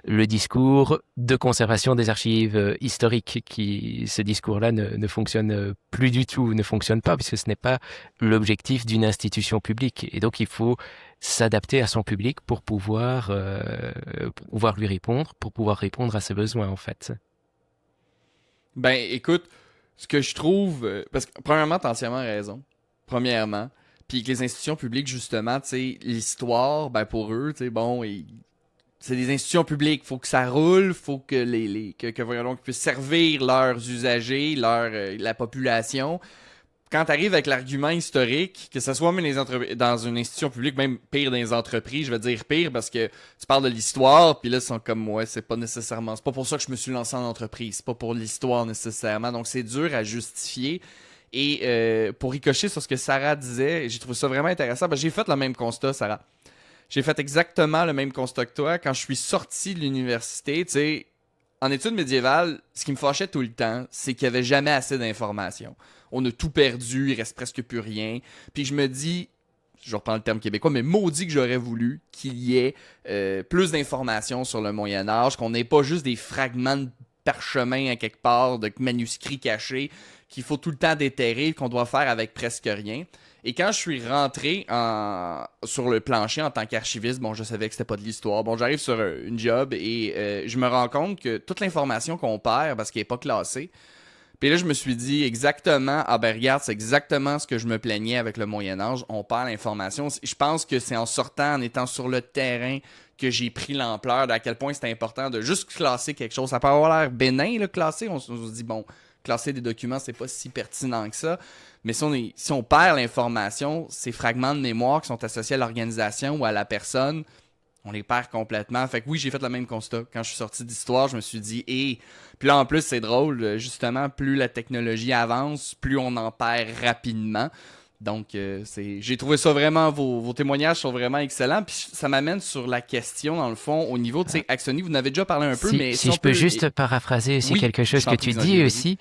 le discours de conservation des archives historiques. Ce discours-là ne fonctionne plus du tout, ne fonctionne pas, puisque ce n'est pas l'objectif d'une institution publique. Et donc il faut s'adapter à son public pour pouvoir lui répondre, pour pouvoir répondre à ses besoins en fait. Ben, écoute, ce que je trouve... parce que, premièrement, t'as entièrement raison. Premièrement. Puis que les institutions publiques, justement, tu sais, l'histoire, ben pour eux, tu sais, bon, c'est des institutions publiques. Faut que ça roule, faut que voyons donc, puissent servir leurs usagers, la population. Quand t'arrives avec l'argument historique, que ce soit même dans une institution publique, même pire dans les entreprises, je vais dire pire parce que tu parles de l'histoire, puis là, ils sont comme moi, c'est pas pour ça que je me suis lancé en entreprise, c'est pas pour l'histoire nécessairement, donc c'est dur à justifier. Et pour ricocher sur ce que Sarah disait, j'ai trouvé ça vraiment intéressant. Ben, j'ai fait le même constat, Sarah. J'ai fait exactement le même constat que toi. Quand je suis sorti de l'université, tu sais, en études médiévales, ce qui me fâchait tout le temps, c'est qu'il n'y avait jamais assez d'informations. On a tout perdu, il reste presque plus rien. Puis je me dis, je reprends le terme québécois, mais maudit que j'aurais voulu qu'il y ait plus d'informations sur le Moyen Âge, qu'on n'ait pas juste des fragments de parchemin à quelque part, de manuscrits cachés, qu'il faut tout le temps déterrer, qu'on doit faire avec presque rien. Et quand je suis rentré sur le plancher en tant qu'archiviste, bon, je savais que c'était pas de l'histoire. Bon, j'arrive sur une job et je me rends compte que toute l'information qu'on perd parce qu'elle est pas classée. Puis là, je me suis dit exactement, ah ben regarde, c'est exactement ce que je me plaignais avec le Moyen-Âge. On perd l'information. Je pense que c'est en sortant, en étant sur le terrain, que j'ai pris l'ampleur d'à quel point c'était important de juste classer quelque chose. Ça peut avoir l'air bénin, là, classer. On se dit, bon, classer des documents, c'est pas si pertinent que ça. Mais si on perd l'information, ces fragments de mémoire qui sont associés à l'organisation ou à la personne, on les perd complètement. Fait que oui, j'ai fait le même constat. Quand je suis sorti d'histoire, je me suis dit, puis là, en plus, c'est drôle, justement, plus la technologie avance, plus on en perd rapidement. Donc, j'ai trouvé ça vraiment, vos témoignages sont vraiment excellents. Puis ça m'amène sur la question, dans le fond, au niveau de Axoni, vous en avez déjà parlé un peu, mais si on je peux peut... juste paraphraser aussi Oui, quelque chose que tu dis aussi,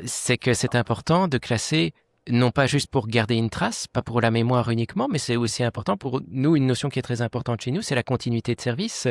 c'est que c'est important de classer non pas juste pour garder une trace, pas pour la mémoire uniquement, mais c'est aussi important pour nous, une notion qui est très importante chez nous, c'est la continuité de service.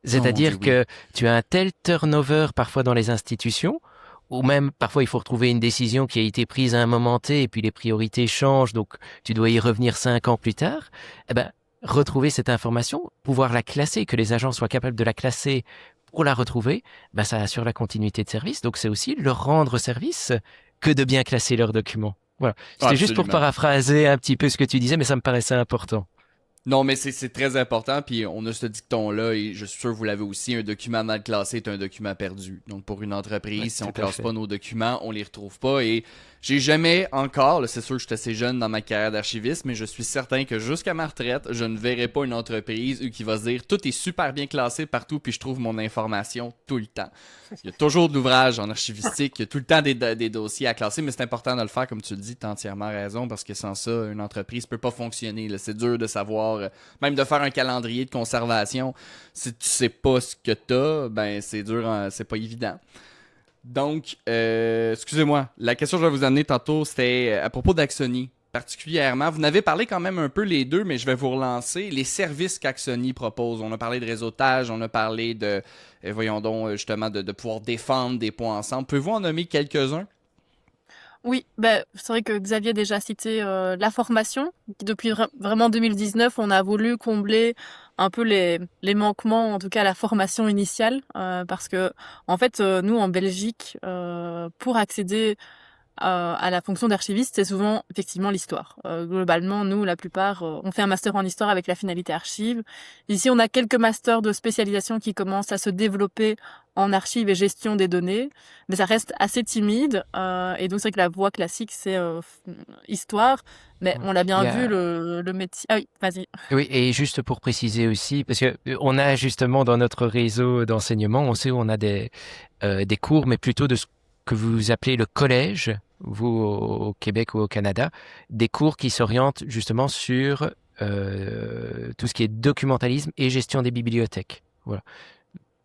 C'est-à-dire que tu as un tel turnover parfois dans les institutions, ou même parfois il faut retrouver une décision qui a été prise à un moment T et puis les priorités changent, donc tu dois y revenir 5 ans plus tard. Eh ben, retrouver cette information, pouvoir la classer, que les agents soient capables de la classer pour la retrouver, ben ça assure la continuité de service. Donc c'est aussi leur rendre service que de bien classer leurs documents. Voilà. C'était juste pour paraphraser un petit peu ce que tu disais, mais ça me paraissait important. Non, mais c'est très important, puis on a ce dicton-là, et je suis sûr que vous l'avez aussi, un document mal classé est un document perdu. Donc pour une entreprise, Ouais, si on classe pas nos documents, on les retrouve pas, et j'ai jamais encore, là, c'est sûr que je suis assez jeune dans ma carrière d'archiviste, mais je suis certain que jusqu'à ma retraite, je ne verrai pas une entreprise qui va se dire tout est super bien classé partout, puis je trouve mon information tout le temps. Il y a toujours de l'ouvrage en archivistique, il y a tout le temps des dossiers à classer, mais c'est important de le faire, comme tu le dis, tu as entièrement raison, parce que sans ça, une entreprise peut pas fonctionner. Là. C'est dur de savoir, même de faire un calendrier de conservation. Si tu sais pas ce que t'as, ben c'est dur, c'est pas évident. Donc, excusez-moi, la question que je vais vous amener tantôt, c'était à propos d'Axoni. Particulièrement, vous n'avez parlé quand même un peu les deux, mais je vais vous relancer. Les services qu'Axoni propose. On a parlé de réseautage, on a parlé de, voyons donc, justement, de pouvoir défendre des points ensemble. Pouvez-vous en nommer quelques-uns? Oui, c'est vrai que Xavier a déjà cité la formation. Depuis vraiment 2019, on a voulu combler un peu les manquements, en tout cas la formation initiale, parce que en fait, nous en Belgique, pour accéder à la fonction d'archiviste, c'est souvent effectivement l'histoire. Globalement, nous, la plupart, on fait un master en histoire avec la finalité archive. Ici, on a quelques masters de spécialisation qui commencent à se développer en archives et gestion des données, mais ça reste assez timide. Et donc, c'est vrai que la voie classique, c'est histoire, mais Ouais. on l'a Il bien y vu, a le métier... Ah oui, vas-y. Oui, et juste pour préciser aussi, parce que on a justement dans notre réseau d'enseignement, on sait où on a des cours, mais plutôt de ce que vous appelez le collège, vous au Québec ou au Canada, des cours qui s'orientent justement sur tout ce qui est documentalisme et gestion des bibliothèques. Voilà.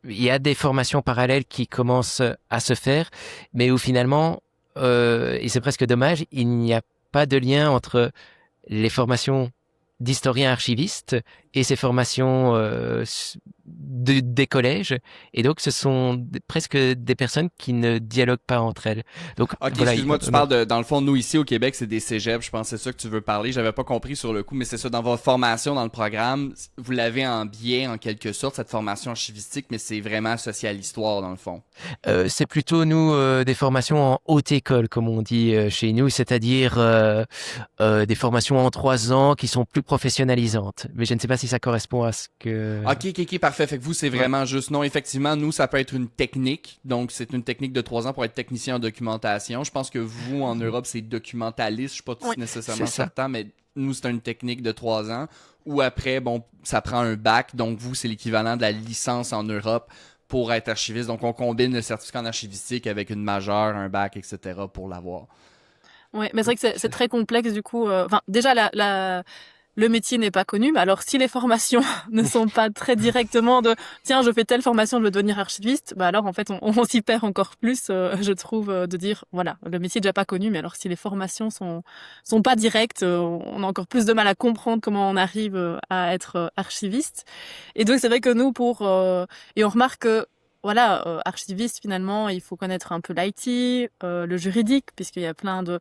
Il y a des formations parallèles qui commencent à se faire, mais où finalement, et c'est presque dommage, il n'y a pas de lien entre les formations d'historien archiviste et ces formations des collèges. Et donc, ce sont presque des personnes qui ne dialoguent pas entre elles. Donc, Ok, voilà. excuse-moi, tu parles dans le fond, nous ici au Québec, c'est des cégeps, je pense que c'est ça que tu veux parler. J'avais pas compris sur le coup, mais c'est ça, dans votre formation, dans le programme, vous l'avez en biais, en quelque sorte, cette formation archivistique, mais c'est vraiment associé à l'histoire, dans le fond. C'est plutôt, nous, des formations en haute école, comme on dit chez nous, c'est-à-dire des formations en 3 ans qui sont plus professionnalisantes. Mais je ne sais pas si ça correspond à ce que... Ok, parfait. Fait que vous, c'est Ouais, vraiment juste, non, effectivement, nous, ça peut être une technique. Donc, c'est une technique de 3 ans pour être technicien en documentation. Je pense que vous, en Europe, c'est documentaliste. Je suis pas Oui. c'est nécessairement ça. certain, mais nous, c'est une technique de 3 ans. Ou après, bon, ça prend un bac. Donc, vous, c'est l'équivalent de la licence en Europe pour être archiviste. Donc, on combine le certificat en archivistique avec une majeure, un bac, etc. pour l'avoir. Ouais, mais c'est vrai que c'est C'est- très complexe du coup. Enfin, déjà le métier n'est pas connu, mais alors si les formations ne sont pas très directement de tiens, je fais telle formation, je veux devenir archiviste, bah alors en fait on s'y perd encore plus, je trouve, de dire voilà, le métier est déjà pas connu, mais alors si les formations sont pas directes, on a encore plus de mal à comprendre comment on arrive à être archiviste. Et donc c'est vrai que nous et on remarque que voilà, archiviste finalement, il faut connaître un peu l'IT, le juridique, puisqu'il y a plein de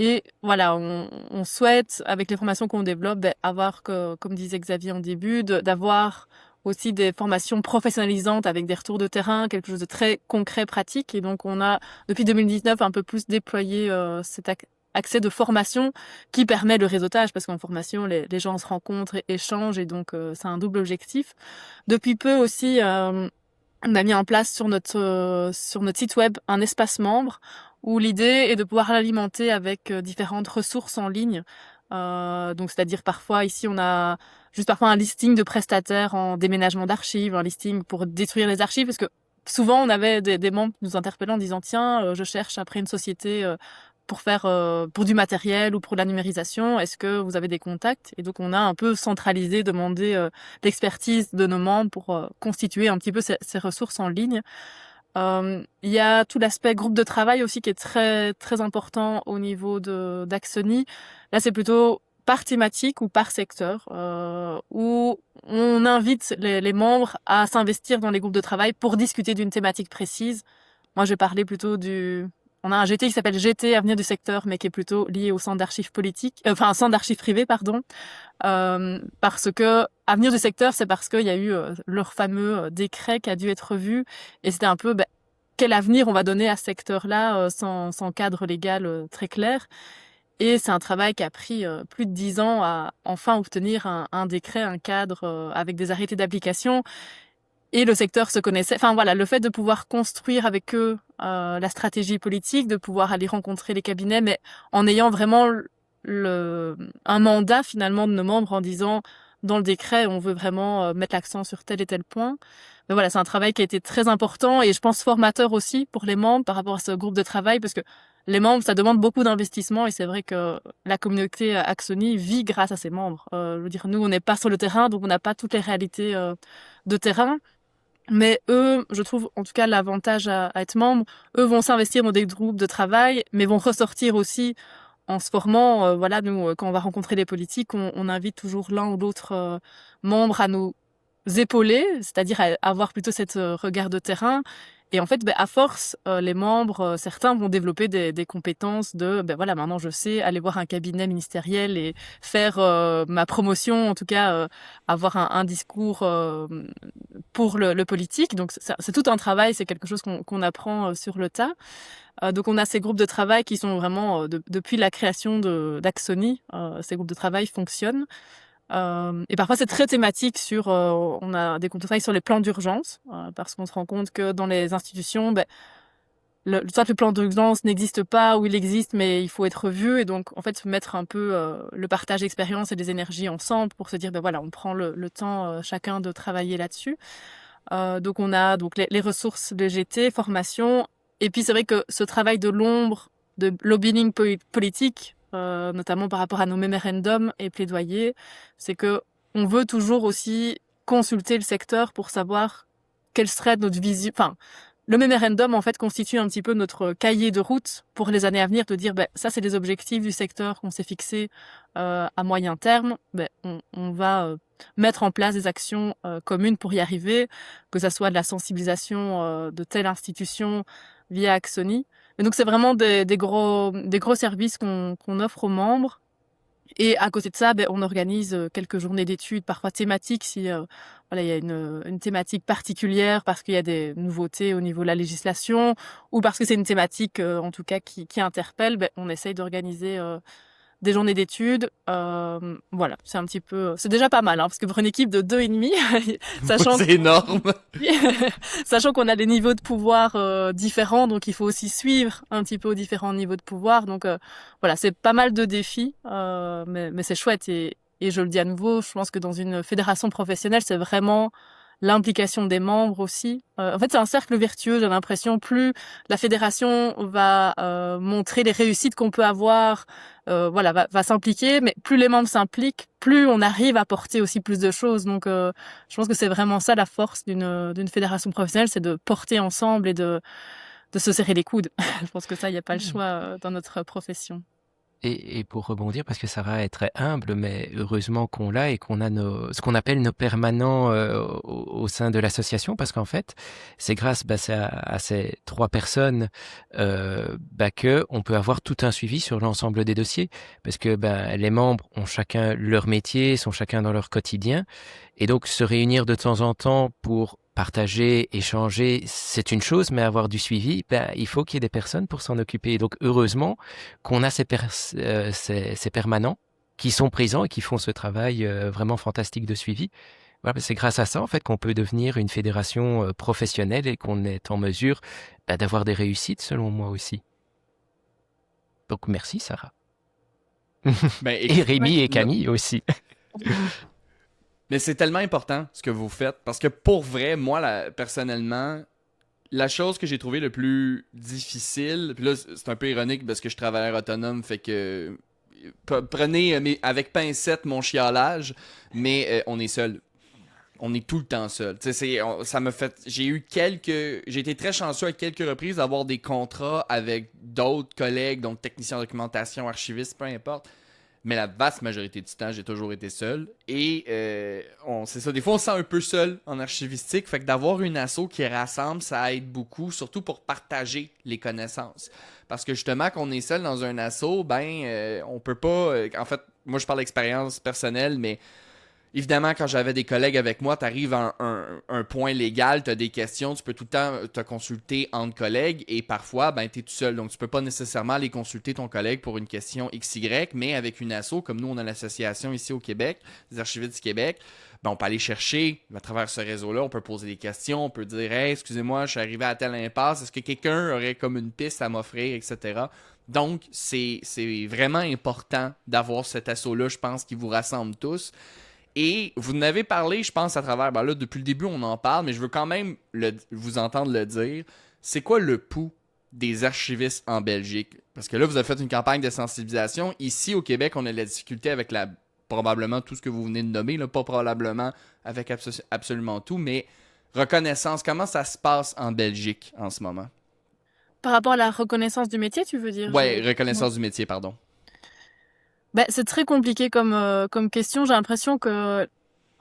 et voilà, on souhaite, avec les formations qu'on développe, avoir, comme disait Xavier en début, d'avoir aussi des formations professionnalisantes avec des retours de terrain, quelque chose de très concret, pratique. Et donc, on a, depuis 2019, un peu plus déployé cet accès de formation qui permet le réseautage, parce qu'en formation, les gens se rencontrent et échangent, et donc c'est un double objectif. Depuis peu aussi, on a mis en place sur notre site web un espace membre où l'idée est de pouvoir l'alimenter avec différentes ressources en ligne. Donc, c'est-à-dire parfois, ici, on a juste parfois un listing de prestataires en déménagement d'archives, un listing pour détruire les archives, parce que souvent, on avait des membres qui nous interpellaient en disant, tiens, je cherche après une société pour faire pour du matériel ou pour la numérisation, est-ce que vous avez des contacts? Et donc, on a un peu centralisé, demandé l'expertise de nos membres pour constituer un petit peu ces ressources en ligne. Il y a tout l'aspect groupe de travail aussi qui est très très important au niveau de d'Axony. Là, c'est plutôt par thématique ou par secteur, où on invite les membres à s'investir dans les groupes de travail pour discuter d'une thématique précise. Moi, je vais parler plutôt on a un GT qui s'appelle GT Avenir du secteur, mais qui est plutôt lié au centre d'archives politiques, enfin un centre d'archives privé, pardon. Parce que Avenir du secteur, c'est parce qu'il y a eu leur fameux décret qui a dû être revu, et c'était un peu quel avenir on va donner à ce secteur-là sans cadre légal très clair. Et c'est un travail qui a pris plus de 10 ans à enfin obtenir un décret, un cadre avec des arrêtés d'application. Et le secteur se connaissait. Enfin voilà, le fait de pouvoir construire avec eux la stratégie politique, de pouvoir aller rencontrer les cabinets, mais en ayant vraiment un mandat finalement de nos membres en disant dans le décret on veut vraiment mettre l'accent sur tel et tel point. Mais voilà, c'est un travail qui a été très important et je pense formateur aussi pour les membres par rapport à ce groupe de travail, parce que les membres, ça demande beaucoup d'investissement et c'est vrai que la communauté Axony vit grâce à ses membres. Je veux dire, nous on n'est pas sur le terrain, donc on n'a pas toutes les réalités de terrain. Mais eux, je trouve, en tout cas, l'avantage à être membre, eux vont s'investir dans des groupes de travail, mais vont ressortir aussi en se formant. Voilà, nous, quand on va rencontrer les politiques, on invite toujours l'un ou l'autre membre à nous épauler, c'est-à-dire à avoir plutôt cette regard de terrain. Et en fait, à force, les membres, certains vont développer des compétences de, voilà, maintenant je sais aller voir un cabinet ministériel et faire ma promotion, en tout cas avoir un discours pour le politique. Donc c'est tout un travail, c'est quelque chose qu'on apprend sur le tas. Donc on a ces groupes de travail qui sont vraiment, depuis la création d'Axony, ces groupes de travail fonctionnent. Et parfois c'est très thématique sur, on a des groupes de travail sur les plans d'urgence, parce qu'on se rend compte que dans les institutions, soit le plan d'urgence n'existe pas ou il existe mais il faut être revu, et donc en fait mettre un peu le partage d'expérience et des énergies ensemble pour se dire voilà, on prend le temps chacun de travailler là-dessus. Donc on a donc les ressources de GT, formation, et puis c'est vrai que ce travail de l'ombre, de lobbying politique, notamment par rapport à nos mémorandums et plaidoyers, c'est que on veut toujours aussi consulter le secteur pour savoir quelle serait notre vision. Enfin, le mémorandum en fait constitue un petit peu notre cahier de route pour les années à venir, de dire ça c'est les objectifs du secteur qu'on s'est fixés à moyen terme. On va mettre en place des actions communes pour y arriver, que ça soit de la sensibilisation de telle institution via Axony. Et donc c'est vraiment des gros services qu'on offre aux membres. Et à côté de ça, on organise quelques journées d'études, parfois thématiques, si voilà, il y a une thématique particulière parce qu'il y a des nouveautés au niveau de la législation, ou parce que c'est une thématique en tout cas qui interpelle. On essaye d'organiser des journées d'études. Voilà, c'est un petit peu, c'est déjà pas mal, hein, parce que pour une équipe de 2,5, sachant C'est énorme. sachant qu'on a des niveaux de pouvoir différents, donc il faut aussi suivre un petit peu aux différents niveaux de pouvoir. Donc voilà, c'est pas mal de défis, mais c'est chouette. Et je le dis à nouveau, je pense que dans une fédération professionnelle, c'est vraiment l'implication des membres aussi. En fait, c'est un cercle vertueux, j'ai l'impression. Plus la fédération va montrer les réussites qu'on peut avoir, voilà, va s'impliquer, mais plus les membres s'impliquent, plus on arrive à porter aussi plus de choses. Donc, je pense que c'est vraiment ça la force d'une fédération professionnelle, c'est de porter ensemble et de se serrer les coudes. Je pense que ça, il n'y a pas le choix dans notre profession. Et pour rebondir, parce que Sarah est très humble, mais heureusement qu'on l'a et qu'on a ce qu'on appelle nos permanents au sein de l'association, parce qu'en fait, c'est grâce à ces 3 personnes que on peut avoir tout un suivi sur l'ensemble des dossiers, parce que les membres ont chacun leur métier, sont chacun dans leur quotidien, et donc se réunir de temps en temps pour partager, échanger, c'est une chose, mais avoir du suivi, il faut qu'il y ait des personnes pour s'en occuper. Et donc, heureusement qu'on a ces permanents qui sont présents et qui font ce travail vraiment fantastique de suivi. Voilà, c'est grâce à ça, en fait, qu'on peut devenir une fédération professionnelle et qu'on est en mesure d'avoir des réussites, selon moi aussi. Donc, merci, Sarah. Et Rémi et Camille aussi. Mais c'est tellement important ce que vous faites, parce que pour vrai, moi, personnellement, la chose que j'ai trouvé le plus difficile, puis là, c'est un peu ironique parce que je travaille autonome, fait que prenez avec pincette mon chialage, mais on est seul. On est tout le temps seul. Ça m'a fait. J'ai été très chanceux à quelques reprises d'avoir des contrats avec d'autres collègues, donc techniciens en documentation, archivistes, peu importe. Mais la vaste majorité du temps, j'ai toujours été seul. Et c'est ça, des fois on se sent un peu seul en archivistique. Fait que d'avoir une asso qui rassemble, ça aide beaucoup, surtout pour partager les connaissances. Parce que justement, quand on est seul dans un asso, on peut pas... en fait, moi je parle d'expérience personnelle, mais évidemment, quand j'avais des collègues avec moi, t'arrives à un point légal, t'as des questions, tu peux tout le temps te consulter entre collègues, et parfois, t'es tout seul. Donc, tu peux pas nécessairement aller consulter ton collègue pour une question XY, mais avec une asso, comme nous, on a l'association ici au Québec, des archivistes du Québec, on peut aller chercher, à travers ce réseau-là, on peut poser des questions, on peut dire « Hey, excusez-moi, je suis arrivé à telle impasse, est-ce que quelqu'un aurait comme une piste à m'offrir, etc. » Donc, c'est vraiment important d'avoir cet asso-là, je pense, qui vous rassemble tous. Et vous en avez parlé, je pense, à travers... là, depuis le début, on en parle, mais je veux quand même vous entendre le dire. C'est quoi le pouls des archivistes en Belgique? Parce que là, vous avez fait une campagne de sensibilisation. Ici, au Québec, on a de la difficulté avec probablement tout ce que vous venez de nommer. Là, pas probablement avec absolument tout, mais reconnaissance. Comment ça se passe en Belgique en ce moment? Par rapport à la reconnaissance du métier, tu veux dire? Ouais, reconnaissance du métier, pardon. C'est très compliqué comme question. J'ai l'impression que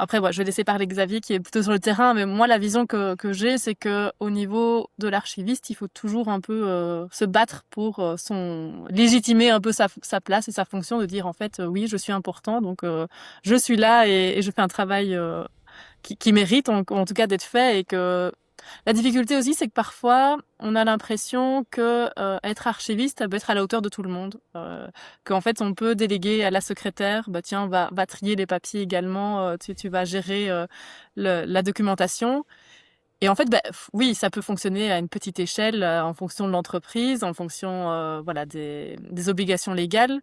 Après, je vais laisser parler Xavier qui est plutôt sur le terrain, mais moi, la vision que j'ai, c'est que au niveau de l'archiviste, il faut toujours un peu se battre pour légitimer un peu sa place et sa fonction, de dire en fait, oui, je suis important, donc je suis là et je fais un travail qui mérite en tout cas d'être fait. Et que la difficulté aussi, c'est que parfois on a l'impression que être archiviste, ça peut être à la hauteur de tout le monde, qu'en fait on peut déléguer à la secrétaire, tiens, va trier les papiers également, tu vas gérer la documentation. Et en fait, oui, ça peut fonctionner à une petite échelle, en fonction de l'entreprise, en fonction des obligations légales.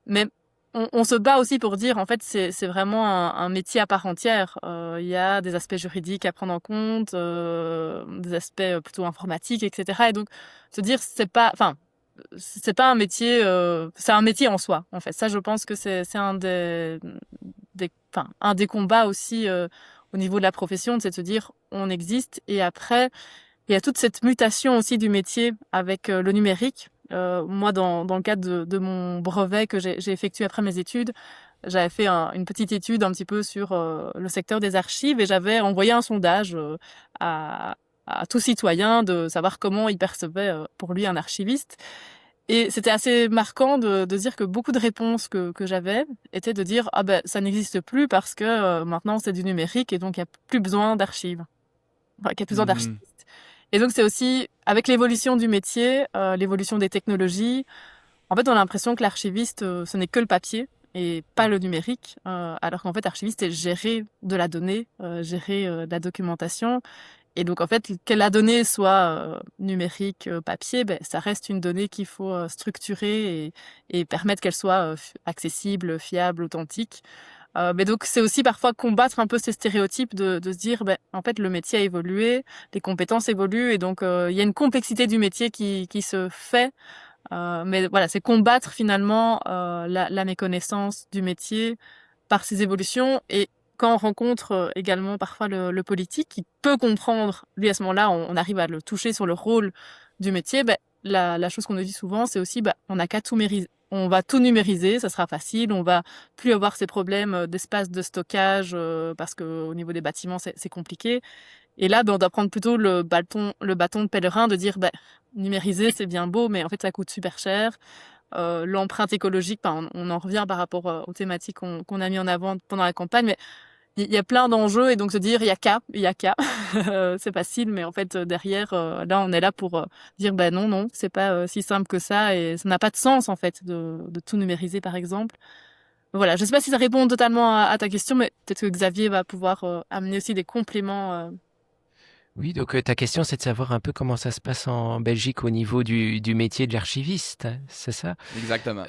Mais on se bat aussi pour dire, en fait, c'est vraiment un métier à part entière. Il y a des aspects juridiques à prendre en compte, des aspects plutôt informatiques, etc. Et donc, se dire, c'est pas un métier, c'est un métier en soi, en fait. Ça, je pense que c'est un un des combats aussi au niveau de la profession, c'est de se dire, on existe. Et après, il y a toute cette mutation aussi du métier avec le numérique. Moi, dans le cadre de mon brevet que j'ai effectué après mes études, j'avais fait une petite étude un petit peu sur le secteur des archives et j'avais envoyé un sondage à tout citoyen de savoir comment il percevait pour lui un archiviste. Et c'était assez marquant de dire que beaucoup de réponses que j'avais étaient de dire ça n'existe plus parce que maintenant c'est du numérique et donc il n'y a plus besoin d'archives. Enfin, qu'il y a plus besoin d'archivistes. Et donc c'est aussi, avec l'évolution du métier, l'évolution des technologies, en fait on a l'impression que l'archiviste, ce n'est que le papier et pas le numérique, alors qu'en fait l'archiviste est gérer de la donnée, gérer de la documentation. Et donc en fait, que la donnée soit numérique, papier, ça reste une donnée qu'il faut structurer et permettre qu'elle soit accessible, fiable, authentique. Mais donc c'est aussi parfois combattre un peu ces stéréotypes de se dire en fait le métier a évolué, les compétences évoluent et donc il y a une complexité du métier qui se fait. Mais voilà, c'est combattre finalement la méconnaissance du métier par ces évolutions. Et quand on rencontre également parfois le politique qui peut comprendre, lui à ce moment-là, on arrive à le toucher sur le rôle du métier, la chose qu'on nous dit souvent, c'est aussi on n'a qu'à tout on va tout numériser, ça sera facile, on va plus avoir ces problèmes d'espace de stockage parce que au niveau des bâtiments c'est compliqué. Et là, on doit prendre plutôt le bâton de pèlerin de dire numériser c'est bien beau, mais en fait ça coûte super cher. L'empreinte écologique, on en revient par rapport aux thématiques qu'on a mis en avant pendant la campagne, mais il y a plein d'enjeux et donc se dire il y a qu'à c'est facile, mais en fait derrière là on est là pour dire non c'est pas si simple que ça et ça n'a pas de sens en fait de tout numériser par exemple. Voilà, je sais pas si ça répond totalement à ta question, mais peut-être que Xavier va pouvoir amener aussi des compléments. Oui, donc ta question, c'est de savoir un peu comment ça se passe en Belgique au niveau du métier de l'archiviste, hein, c'est ça? Exactement.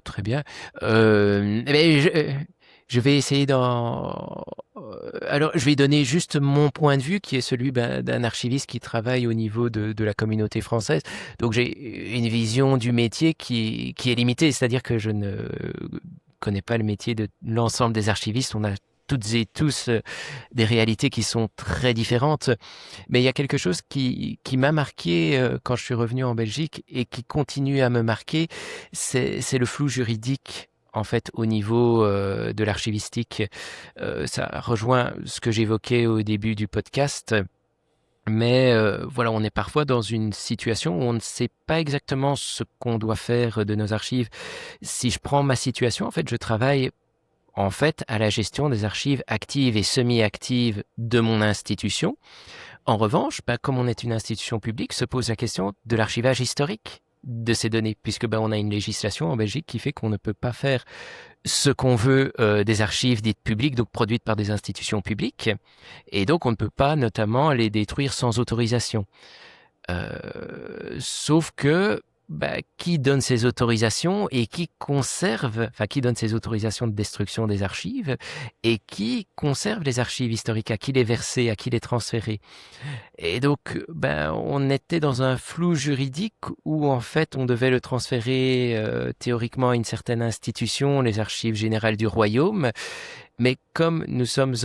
Très bien. Je vais essayer alors, je vais donner juste mon point de vue, qui est celui d'un archiviste qui travaille au niveau de la communauté française. Donc, j'ai une vision du métier qui est limitée, c'est-à-dire que je ne connais pas le métier de l'ensemble des archivistes. On a toutes et tous des réalités qui sont très différentes. Mais il y a quelque chose qui m'a marqué quand je suis revenu en Belgique et qui continue à me marquer, c'est le flou juridique. En fait, au niveau de l'archivistique, ça rejoint ce que j'évoquais au début du podcast. Mais voilà, on est parfois dans une situation où on ne sait pas exactement ce qu'on doit faire de nos archives. Si je prends ma situation, en fait, je travaille en fait à la gestion des archives actives et semi-actives de mon institution. En revanche, comme on est une institution publique, se pose la question de l'archivage historique de ces données, puisque on a une législation en Belgique qui fait qu'on ne peut pas faire ce qu'on veut des archives dites publiques, donc produites par des institutions publiques, et donc on ne peut pas notamment les détruire sans autorisation. Sauf que qui donne ces autorisations et qui donne ces autorisations de destruction des archives et qui conserve les archives historiques, à qui les verser, à qui les transférer. Et donc, on était dans un flou juridique où en fait on devait le transférer théoriquement à une certaine institution, les archives générales du royaume. Mais comme nous sommes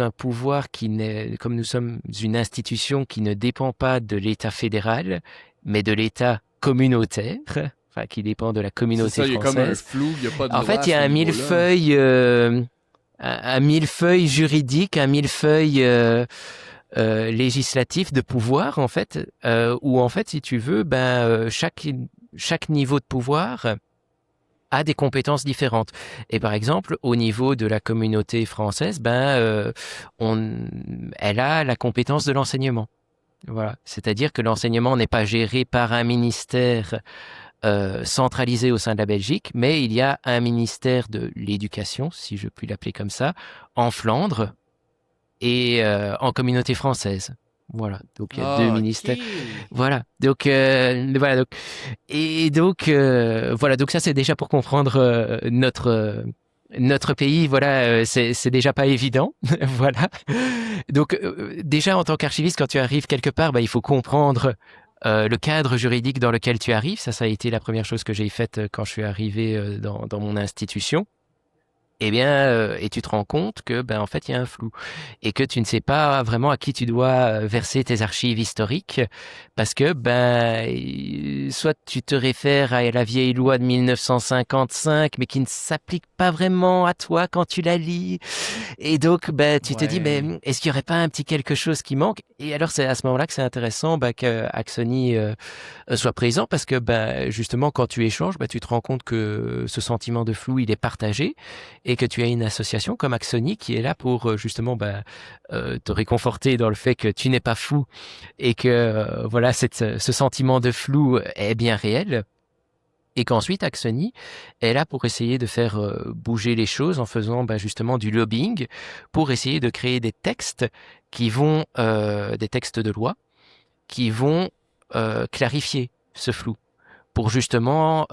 comme nous sommes une institution qui ne dépend pas de l'État fédéral, mais de l'État communautaire, qui dépend de la communauté française. Il y a comme un française. flou, il n'y a pas de En loi fait, il y a à ce un niveau-là. millefeuille un millefeuille juridique, un millefeuille législatif de pouvoir en fait, où en fait, si tu veux, chaque niveau de pouvoir a des compétences différentes. Et par exemple, au niveau de la communauté française, elle a la compétence de l'enseignement. Voilà, c'est-à-dire que l'enseignement n'est pas géré par un ministère centralisé au sein de la Belgique, mais il y a un ministère de l'éducation, si je puis l'appeler comme ça, en Flandre et en communauté française. Voilà, donc il y a deux Ah, ministères. ok. Voilà, voilà, donc ça c'est déjà pour comprendre notre pays. Voilà, c'est déjà pas évident. Voilà. Donc déjà en tant qu'archiviste, quand tu arrives quelque part, il faut comprendre le cadre juridique dans lequel tu arrives. Ça a été la première chose que j'ai faite quand je suis arrivé dans mon institution. Et tu te rends compte que, en fait, il y a un flou et que tu ne sais pas vraiment à qui tu dois verser tes archives historiques parce que, soit tu te réfères à la vieille loi de 1955, mais qui ne s'applique pas vraiment à toi quand tu la lis. Et donc, tu te dis, mais Ouais. est-ce qu'il y aurait pas un petit quelque chose qui manque? Et alors, c'est à ce moment-là que c'est intéressant, que Axoni soit présent parce que, justement, quand tu échanges, tu te rends compte que ce sentiment de flou, il est partagé et que tu as une association comme Axoni qui est là pour justement te réconforter dans le fait que tu n'es pas fou et que voilà ce sentiment de flou est bien réel. Et qu'ensuite, Axoni est là pour essayer de faire bouger les choses en faisant justement du lobbying pour essayer de créer des textes qui vont, des textes de loi, qui vont clarifier ce flou pour justement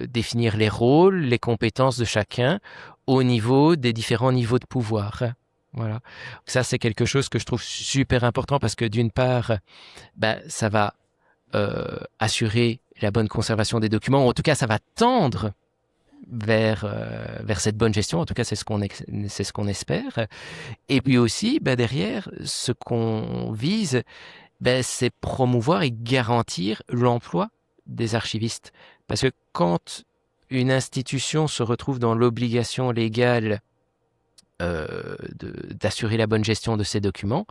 définir les rôles, les compétences de chacun au niveau des différents niveaux de pouvoir. Voilà. Ça, c'est quelque chose que je trouve super important parce que d'une part, ça va assurer la bonne conservation des documents. En tout cas, ça va tendre vers cette bonne gestion. En tout cas, c'est ce qu'on espère. Et puis aussi, derrière, ce qu'on vise, c'est promouvoir et garantir l'emploi des archivistes. Parce que quand une institution se retrouve dans l'obligation légale d'assurer la bonne gestion de ses documents,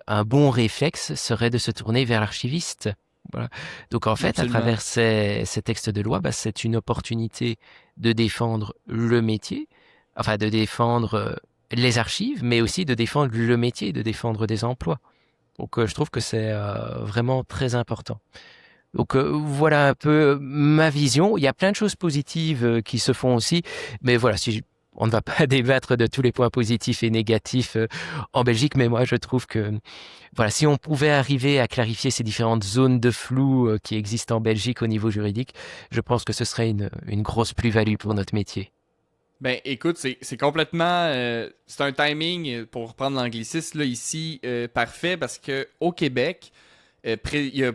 un bon réflexe serait de se tourner vers l'archiviste. Voilà. Donc en fait, à Absolument. travers ces textes de loi, c'est une opportunité de défendre le métier, enfin de défendre les archives, mais aussi de défendre le métier, de défendre des emplois. Donc je trouve que c'est vraiment très important. Donc voilà un peu ma vision. Il y a plein de choses positives qui se font aussi, mais voilà, on ne va pas débattre de tous les points positifs et négatifs en Belgique, mais moi je trouve que voilà, si on pouvait arriver à clarifier ces différentes zones de flou qui existent en Belgique au niveau juridique, je pense que ce serait une grosse plus-value pour notre métier. Ben écoute, c'est complètement c'est un timing pour reprendre l'anglicisme là ici parfait parce que au Québec il y a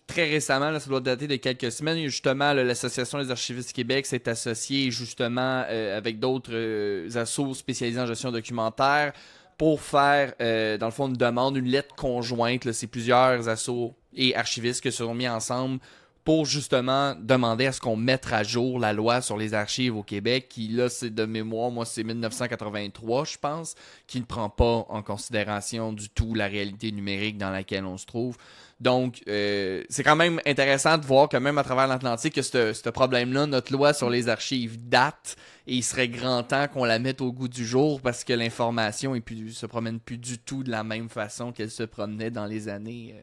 très récemment là, ça doit dater de quelques semaines, justement là, l'association des archivistes du Québec s'est associée justement avec d'autres assos spécialisés en gestion documentaire pour faire dans le fond une demande, une lettre conjointe là, c'est plusieurs assos et archivistes qui se sont mis ensemble pour justement demander à ce qu'on mette à jour la loi sur les archives au Québec, qui là, c'est de mémoire, moi c'est 1983, je pense, qui ne prend pas en considération du tout la réalité numérique dans laquelle on se trouve. Donc, c'est quand même intéressant de voir que même à travers l'Atlantique, que ce problème-là, notre loi sur les archives date, et il serait grand temps qu'on la mette au goût du jour parce que l'information se promène plus du tout de la même façon qu'elle se promenait dans les années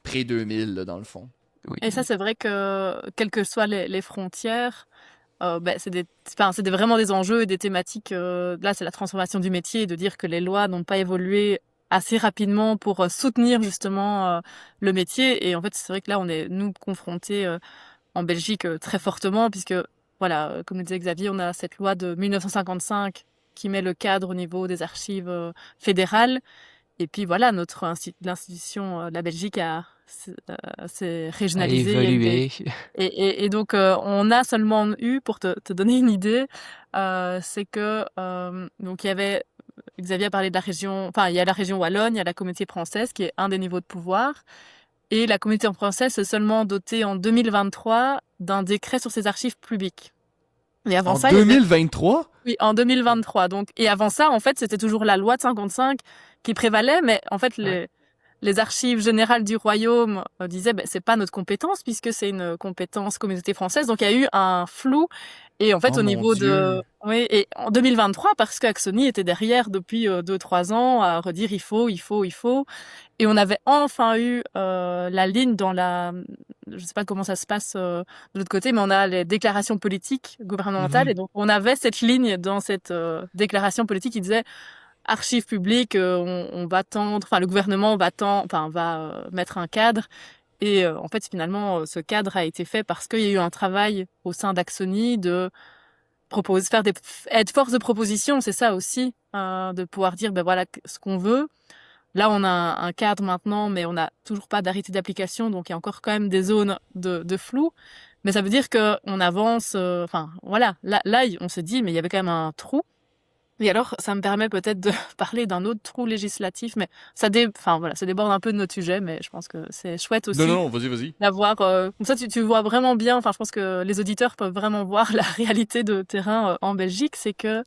pré-2000, dans le fond. Oui. Et ça, c'est vrai que, quelles que soient les frontières, c'est vraiment des enjeux et des thématiques. Là, c'est la transformation du métier, de dire que les lois n'ont pas évolué assez rapidement pour soutenir justement le métier. Et en fait, c'est vrai que là, on est, nous, confrontés en Belgique très fortement, puisque, voilà, comme le disait Xavier, on a cette loi de 1955 qui met le cadre au niveau des archives fédérales. Et puis voilà, l'institution de la Belgique s'est À régionalisée. évoluer. Et donc, on a seulement eu, pour te donner une idée, c'est que donc il y avait, Xavier a parlé de la région, enfin il y a la région Wallonne, il y a la Communauté française qui est un des niveaux de pouvoir, et la Communauté française s'est seulement dotée en 2023 d'un décret sur ses archives publiques. Et avant En ça, il y avait 2023? oui, en 2023. Donc, et avant ça, en fait, c'était toujours la loi de 55 qui prévalait, mais en fait, Ouais. les archives générales du royaume disaient, ben, c'est pas notre compétence puisque c'est une compétence communauté française. Donc, il y a eu un flou. Et en fait, Oh au mon niveau de, Dieu. oui, et en 2023, parce qu'Axoni était derrière depuis 2-3 ans à redire il faut. Et on avait enfin eu la ligne dans la, je sais pas comment ça se passe de l'autre côté, mais on a les déclarations politiques gouvernementales Mhm. et donc on avait cette ligne dans cette déclaration politique qui disait archives publiques, on va tendre, enfin le gouvernement va tendre, enfin va mettre un cadre et en fait finalement ce cadre a été fait parce qu'il y a eu un travail au sein d'Axoni de proposer, faire des, être force de proposition, c'est ça aussi, de pouvoir dire ben voilà ce qu'on veut. Là, on a un cadre maintenant, mais on n'a toujours pas d'arrêté d'application, donc il y a encore quand même des zones de flou. Mais ça veut dire que on avance. Enfin, voilà. Là, on s'est dit, mais il y avait quand même un trou. Et alors, ça me permet peut-être de parler d'un autre trou législatif, mais enfin voilà, ça déborde un peu de notre sujet, mais je pense que c'est chouette Non, non, aussi non, vas-y, vas-y. d'avoir. Comme ça, tu vois vraiment bien. Enfin, je pense que les auditeurs peuvent vraiment voir la réalité de terrain en Belgique, c'est que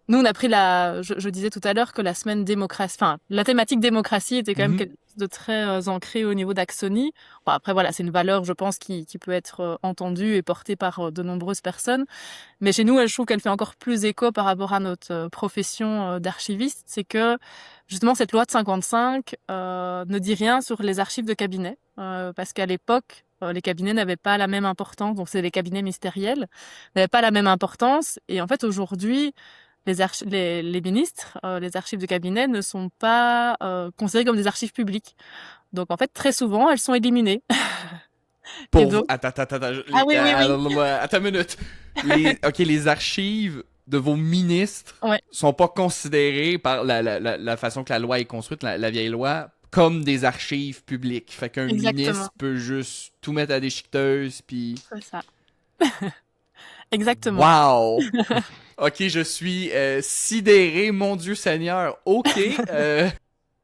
nous, on a pris je disais tout à l'heure que la semaine démocratie, enfin, la thématique démocratie était quand même Mhm. quelque chose de très ancré au niveau d'Axoni. Bon, après, voilà, c'est une valeur, je pense, qui peut être entendue et portée par de nombreuses personnes. Mais chez nous, je trouve qu'elle fait encore plus écho par rapport à notre profession d'archiviste. C'est que, justement, cette loi de 55 ne dit rien sur les archives de cabinet. Parce qu'à l'époque, les cabinets n'avaient pas la même importance. Donc, c'est les cabinets ministériels n'avaient pas la même importance. Et en fait, aujourd'hui, les ministres, les archives de cabinet ne sont pas considérées comme des archives publiques. Donc en fait, très souvent, elles sont éliminées. Et Pour... donc, Attends. ah oui, oui, oui, Attends une minute. Ok, les archives de vos ministres ouais, sont pas considérées par la façon que la loi est construite, la vieille loi, comme des archives publiques. Fait qu'un exactement, ministre peut juste tout mettre à déchiqueteuse, puis... c'est ça, exactement. Wow! Ok, je suis sidéré, mon Dieu Seigneur. Ok,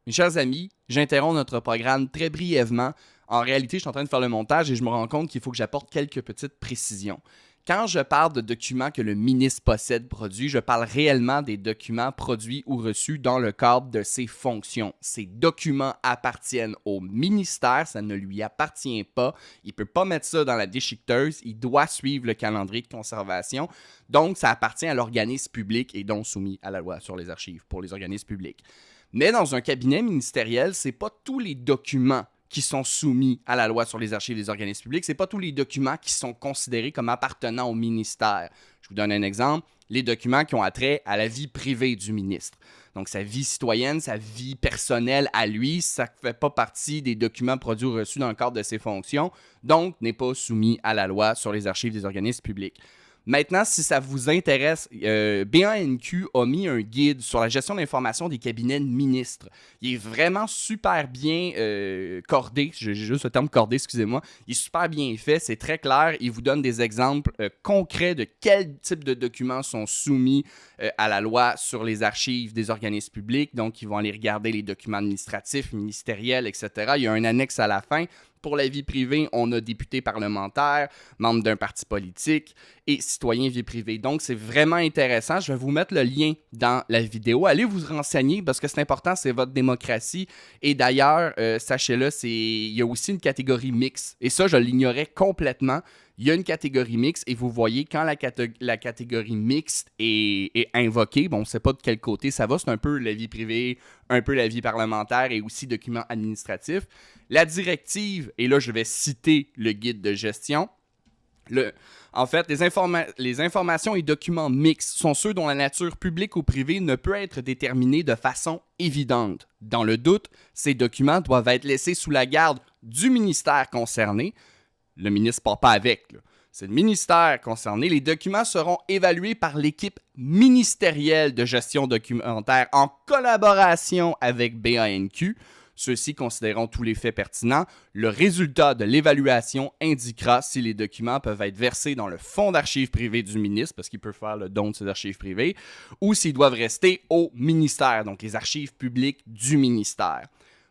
mes chers amis, j'interromps notre programme très brièvement. En réalité, je suis en train de faire le montage et je me rends compte qu'il faut que j'apporte quelques petites précisions. Quand je parle de documents que le ministre possède, produit, je parle réellement des documents produits ou reçus dans le cadre de ses fonctions. Ces documents appartiennent au ministère, ça ne lui appartient pas. Il ne peut pas mettre ça dans la déchiqueteuse, il doit suivre le calendrier de conservation. Donc, ça appartient à l'organisme public et donc soumis à la loi sur les archives pour les organismes publics. Mais dans un cabinet ministériel, c'est pas tous les documents qui sont soumis à la loi sur les archives des organismes publics. C'est pas tous les documents qui sont considérés comme appartenant au ministère. Je vous donne un exemple. Les documents qui ont attrait à la vie privée du ministre. Donc, sa vie citoyenne, sa vie personnelle à lui, ça ne fait pas partie des documents produits ou reçus dans le cadre de ses fonctions, donc n'est pas soumis à la loi sur les archives des organismes publics. Maintenant, si ça vous intéresse, BANQ a mis un guide sur la gestion d'information des cabinets de ministres. Il est vraiment super bien cordé. J'ai juste le terme cordé, excusez-moi. Il est super bien fait, c'est très clair. Il vous donne des exemples concrets de quel type de documents sont soumis à la loi sur les archives des organismes publics. Donc, ils vont aller regarder les documents administratifs, ministériels, etc. Il y a un annexe à la fin. Pour la vie privée, on a député parlementaire, membre d'un parti politique et citoyen vie privée. Donc, c'est vraiment intéressant. Je vais vous mettre le lien dans la vidéo. Allez vous renseigner parce que c'est important, c'est votre démocratie. Et d'ailleurs, sachez-le, il y a aussi une catégorie mixte. Et ça, je l'ignorais complètement. Il y a une catégorie mixte et vous voyez quand la catégorie mixte est invoquée, bon, on ne sait pas de quel côté ça va, c'est un peu la vie privée, un peu la vie parlementaire et aussi documents administratifs. La directive, et là je vais citer le guide de gestion, en fait, les informations et documents mixtes sont ceux dont la nature publique ou privée ne peut être déterminée de façon évidente. Dans le doute, ces documents doivent être laissés sous la garde du ministère concerné. Le ministre ne part pas avec, là. C'est le ministère concerné. Les documents seront évalués par l'équipe ministérielle de gestion documentaire en collaboration avec BANQ. Ceux-ci considéreront tous les faits pertinents. Le résultat de l'évaluation indiquera si les documents peuvent être versés dans le fonds d'archives privées du ministre, parce qu'il peut faire le don de ses archives privées, ou s'ils doivent rester au ministère, donc les archives publiques du ministère.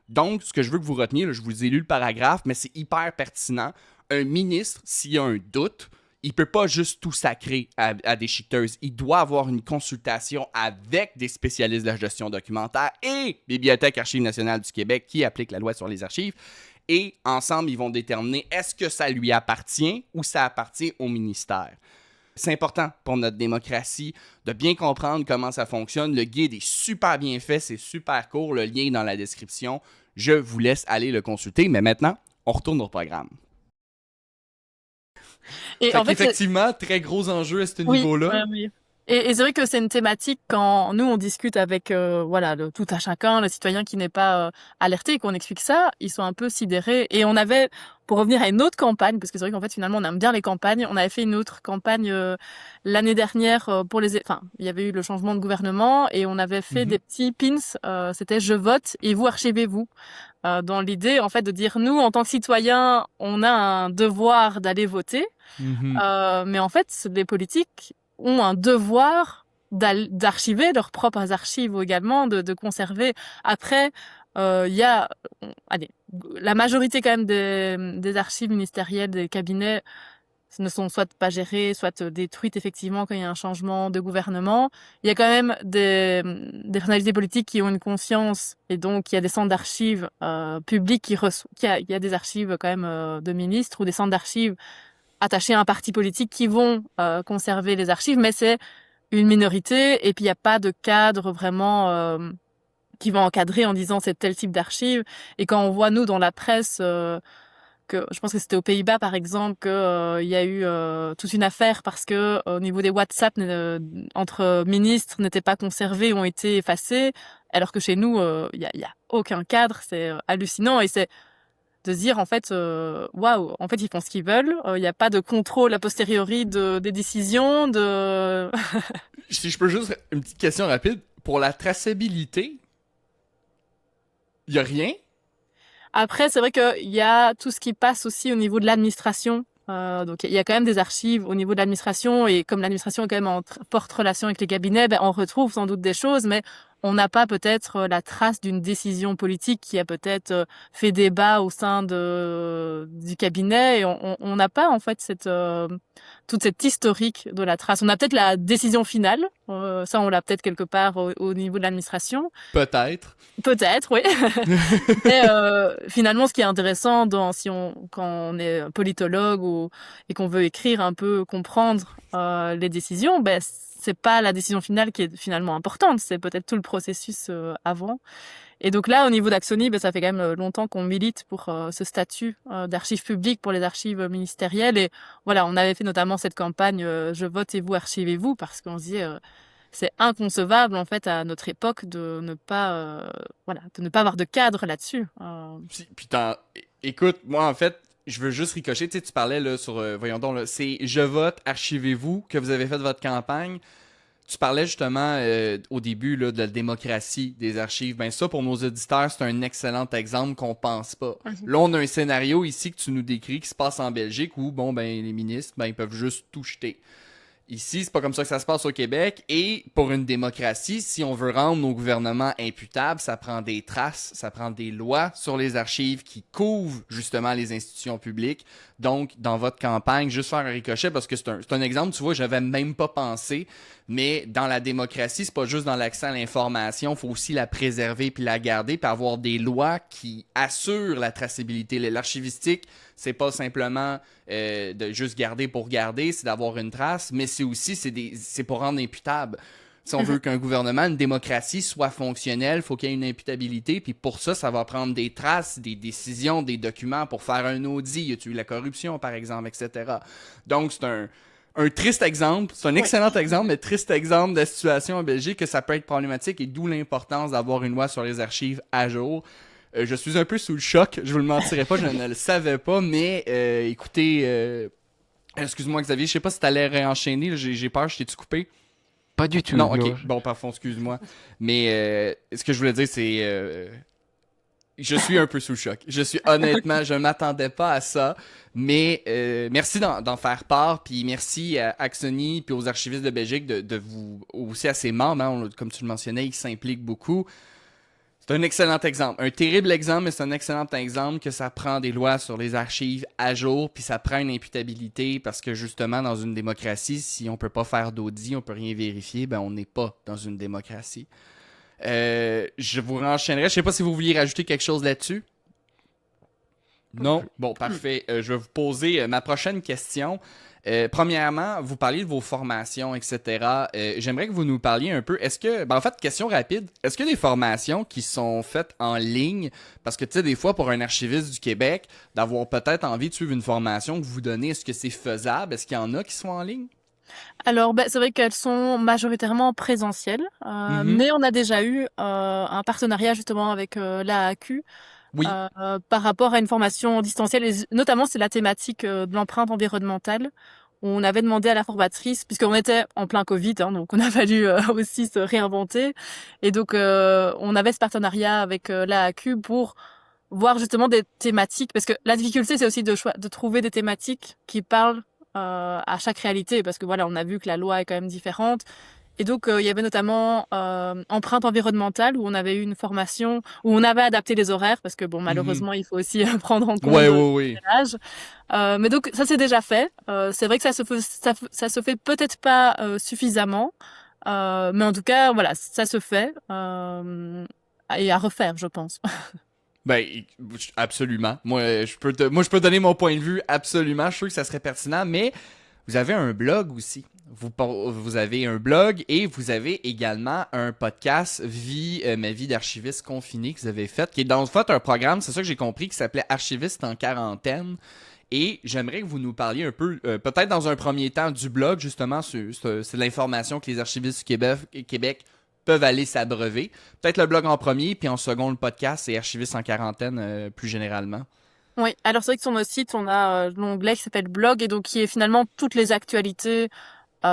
Donc, ce que je veux que vous reteniez, là, je vous ai lu le paragraphe, mais c'est hyper pertinent. Un ministre, s'il y a un doute, il peut pas juste tout sacrer à des chiqueteuses. Il doit avoir une consultation avec des spécialistes de la gestion documentaire et Bibliothèque Archives nationales du Québec qui appliquent la loi sur les archives. Et ensemble, ils vont déterminer est-ce que ça lui appartient ou ça appartient au ministère. C'est important pour notre démocratie de bien comprendre comment ça fonctionne. Le guide est super bien fait, c'est super court. Le lien est dans la description. Je vous laisse aller le consulter. Mais maintenant, on retourne au programme. Et en fait, effectivement, très gros enjeu à ce oui, niveau-là. oui. Et c'est vrai que c'est une thématique quand nous on discute avec tout un chacun, le citoyen qui n'est pas alerté et qu'on explique ça, ils sont un peu sidérés. Et on avait, pour revenir à une autre campagne, parce que c'est vrai qu'en fait finalement on aime bien les campagnes, on avait fait une autre campagne l'année dernière pour enfin il y avait eu le changement de gouvernement et on avait fait des petits pins, c'était je vote et vous archivez-vous. Dans l'idée en fait de dire nous en tant que citoyens on a un devoir d'aller voter, mais en fait les politiques ont un devoir d'archiver leurs propres archives également, de conserver. Après, il y a, la majorité quand même des archives ministérielles, des cabinets, ne sont soit pas gérées, soit détruites effectivement quand il y a un changement de gouvernement. Il y a quand même des personnalités politiques qui ont une conscience et donc il y a des centres d'archives publics il y a des archives quand même de ministres ou des centres d'archives attachés à un parti politique qui vont conserver les archives, mais c'est une minorité et puis il n'y a pas de cadre vraiment qui va encadrer en disant c'est tel type d'archives. Et quand on voit nous dans la presse que je pense que c'était aux Pays-Bas par exemple que il y a eu toute une affaire parce que au niveau des WhatsApp entre ministres n'étaient pas conservés, ont été effacés, alors que chez nous il y a aucun cadre, c'est hallucinant et c'est de se dire en fait waouh, en fait ils font ce qu'ils veulent, il n'y a pas de contrôle a posteriori des décisions de Si je peux juste une petite question rapide pour la traçabilité, il y a rien. Après c'est vrai qu'il y a tout ce qui passe aussi au niveau de l'administration. Donc il y a quand même des archives au niveau de l'administration et comme l'administration est quand même en forte relation avec les cabinets, on retrouve sans doute des choses, mais on n'a pas peut-être la trace d'une décision politique qui a peut-être fait débat au sein du cabinet et on n'a pas en fait toute cette historique de la trace. On a peut-être la décision finale, ça on l'a peut-être quelque part au niveau de l'administration. Peut-être, oui. Mais finalement, ce qui est intéressant quand on est politologue et qu'on veut écrire un peu, comprendre les décisions, c'est pas la décision finale qui est finalement importante, c'est peut-être tout le processus avant. Et donc là, au niveau d'Axoni, ça fait quand même longtemps qu'on milite pour ce statut d'archives publiques pour les archives ministérielles. Et voilà, on avait fait notamment cette campagne Je vote et vous archivez-vous parce qu'on se dit c'est inconcevable en fait à notre époque de ne pas avoir de cadre là-dessus. Puis écoute, moi en fait, je veux juste ricocher. Tu sais, tu parlais là sur, voyons donc, là, c'est Je vote, archivez-vous que vous avez fait votre campagne. Tu parlais justement au début là, de la démocratie des archives. Ben ça, pour nos auditeurs, c'est un excellent exemple qu'on pense pas. Là, on a un scénario ici que tu nous décris qui se passe en Belgique où les ministres, ils peuvent juste tout jeter. Ici, c'est pas comme ça que ça se passe au Québec. Et pour une démocratie, si on veut rendre nos gouvernements imputables, ça prend des traces, ça prend des lois sur les archives qui couvrent justement les institutions publiques. Donc, dans votre campagne, juste faire un ricochet, parce que c'est un exemple, tu vois, j'avais même pas pensé, mais dans la démocratie, c'est pas juste dans l'accès à l'information, il faut aussi la préserver puis la garder, puis avoir des lois qui assurent la traçabilité. L'archivistique, c'est pas simplement de juste garder pour garder, c'est d'avoir une trace, mais c'est aussi, c'est pour rendre imputable. Si on veut qu'un gouvernement, une démocratie soit fonctionnelle, il faut qu'il y ait une imputabilité. Puis pour ça, ça va prendre des traces, des décisions, des documents pour faire un audit. Y a-tu eu la corruption, par exemple, etc. Donc, c'est un triste exemple. C'est un excellent exemple, mais triste exemple de la situation en Belgique que ça peut être problématique et d'où l'importance d'avoir une loi sur les archives à jour. Je suis un peu sous le choc, je vous le mentirai pas, je ne le savais pas, mais écoutez, excuse-moi Xavier, je sais pas si t'allais réenchaîner, là, j'ai peur, je t'ai-tu coupé? Pas du tout. Non, ok, bon, parfait, excuse-moi. Mais ce que je voulais dire, c'est... je suis un peu sous le choc. Honnêtement, je m'attendais pas à ça, mais merci d'en faire part, puis merci à Axoni, puis aux archivistes de Belgique, de vous, aussi à ses membres, hein, comme tu le mentionnais, ils s'impliquent beaucoup. C'est un excellent exemple. Un terrible exemple, mais c'est un excellent exemple que ça prend des lois sur les archives à jour, puis ça prend une imputabilité parce que justement, dans une démocratie, si on peut pas faire d'audit, on peut rien vérifier, ben on n'est pas dans une démocratie. Je vous renchaînerai. Je sais pas si vous vouliez rajouter quelque chose là-dessus. Non? Bon, parfait. Je vais vous poser ma prochaine question. Premièrement, vous parliez de vos formations, etc. J'aimerais que vous nous parliez un peu. Est-ce que, en fait, question rapide, est-ce qu'il y a des formations qui sont faites en ligne? Parce que, tu sais, des fois, pour un archiviste du Québec, d'avoir peut-être envie de suivre une formation que vous donnez, est-ce que c'est faisable? Est-ce qu'il y en a qui sont en ligne? Alors, c'est vrai qu'elles sont majoritairement présentielles, Mhm. mais on a déjà eu un partenariat justement avec l'AAQ Oui. par rapport à une formation distancielle, et notamment c'est la thématique de l'empreinte environnementale. On avait demandé à la formatrice, puisqu'on était en plein Covid, hein, donc on a fallu aussi se réinventer, et donc on avait ce partenariat avec l'AAQ pour voir justement des thématiques, parce que la difficulté c'est aussi de trouver des thématiques qui parlent à chaque réalité, parce que voilà, on a vu que la loi est quand même différente. Et donc, il y avait notamment empreinte environnementale, où on avait eu une formation, où on avait adapté les horaires, parce que bon, Mhm. malheureusement, il faut aussi prendre en compte Ouais, le ouais, ouais. décalage. Mais donc, ça c'est déjà fait. C'est vrai que ça se fait peut-être pas suffisamment, mais en tout cas, voilà, ça se fait et à refaire, je pense. Ben, absolument. Moi, je peux donner mon point de vue, absolument. Je suis sûr que ça serait pertinent, mais vous avez un blog aussi. Vous avez un blog et vous avez également un podcast ma vie d'archiviste confiné que vous avez fait, qui est dans le fait un programme, c'est ça que j'ai compris, qui s'appelait Archiviste en quarantaine. Et j'aimerais que vous nous parliez un peu, peut-être dans un premier temps, du blog, justement, c'est de l'information que les archivistes du Québec peuvent aller s'abreuver. Peut-être le blog en premier, puis en second, le podcast et Archiviste en quarantaine, plus généralement. Oui, alors c'est vrai que sur notre site, on a l'onglet qui s'appelle Blog, et donc qui est finalement toutes les actualités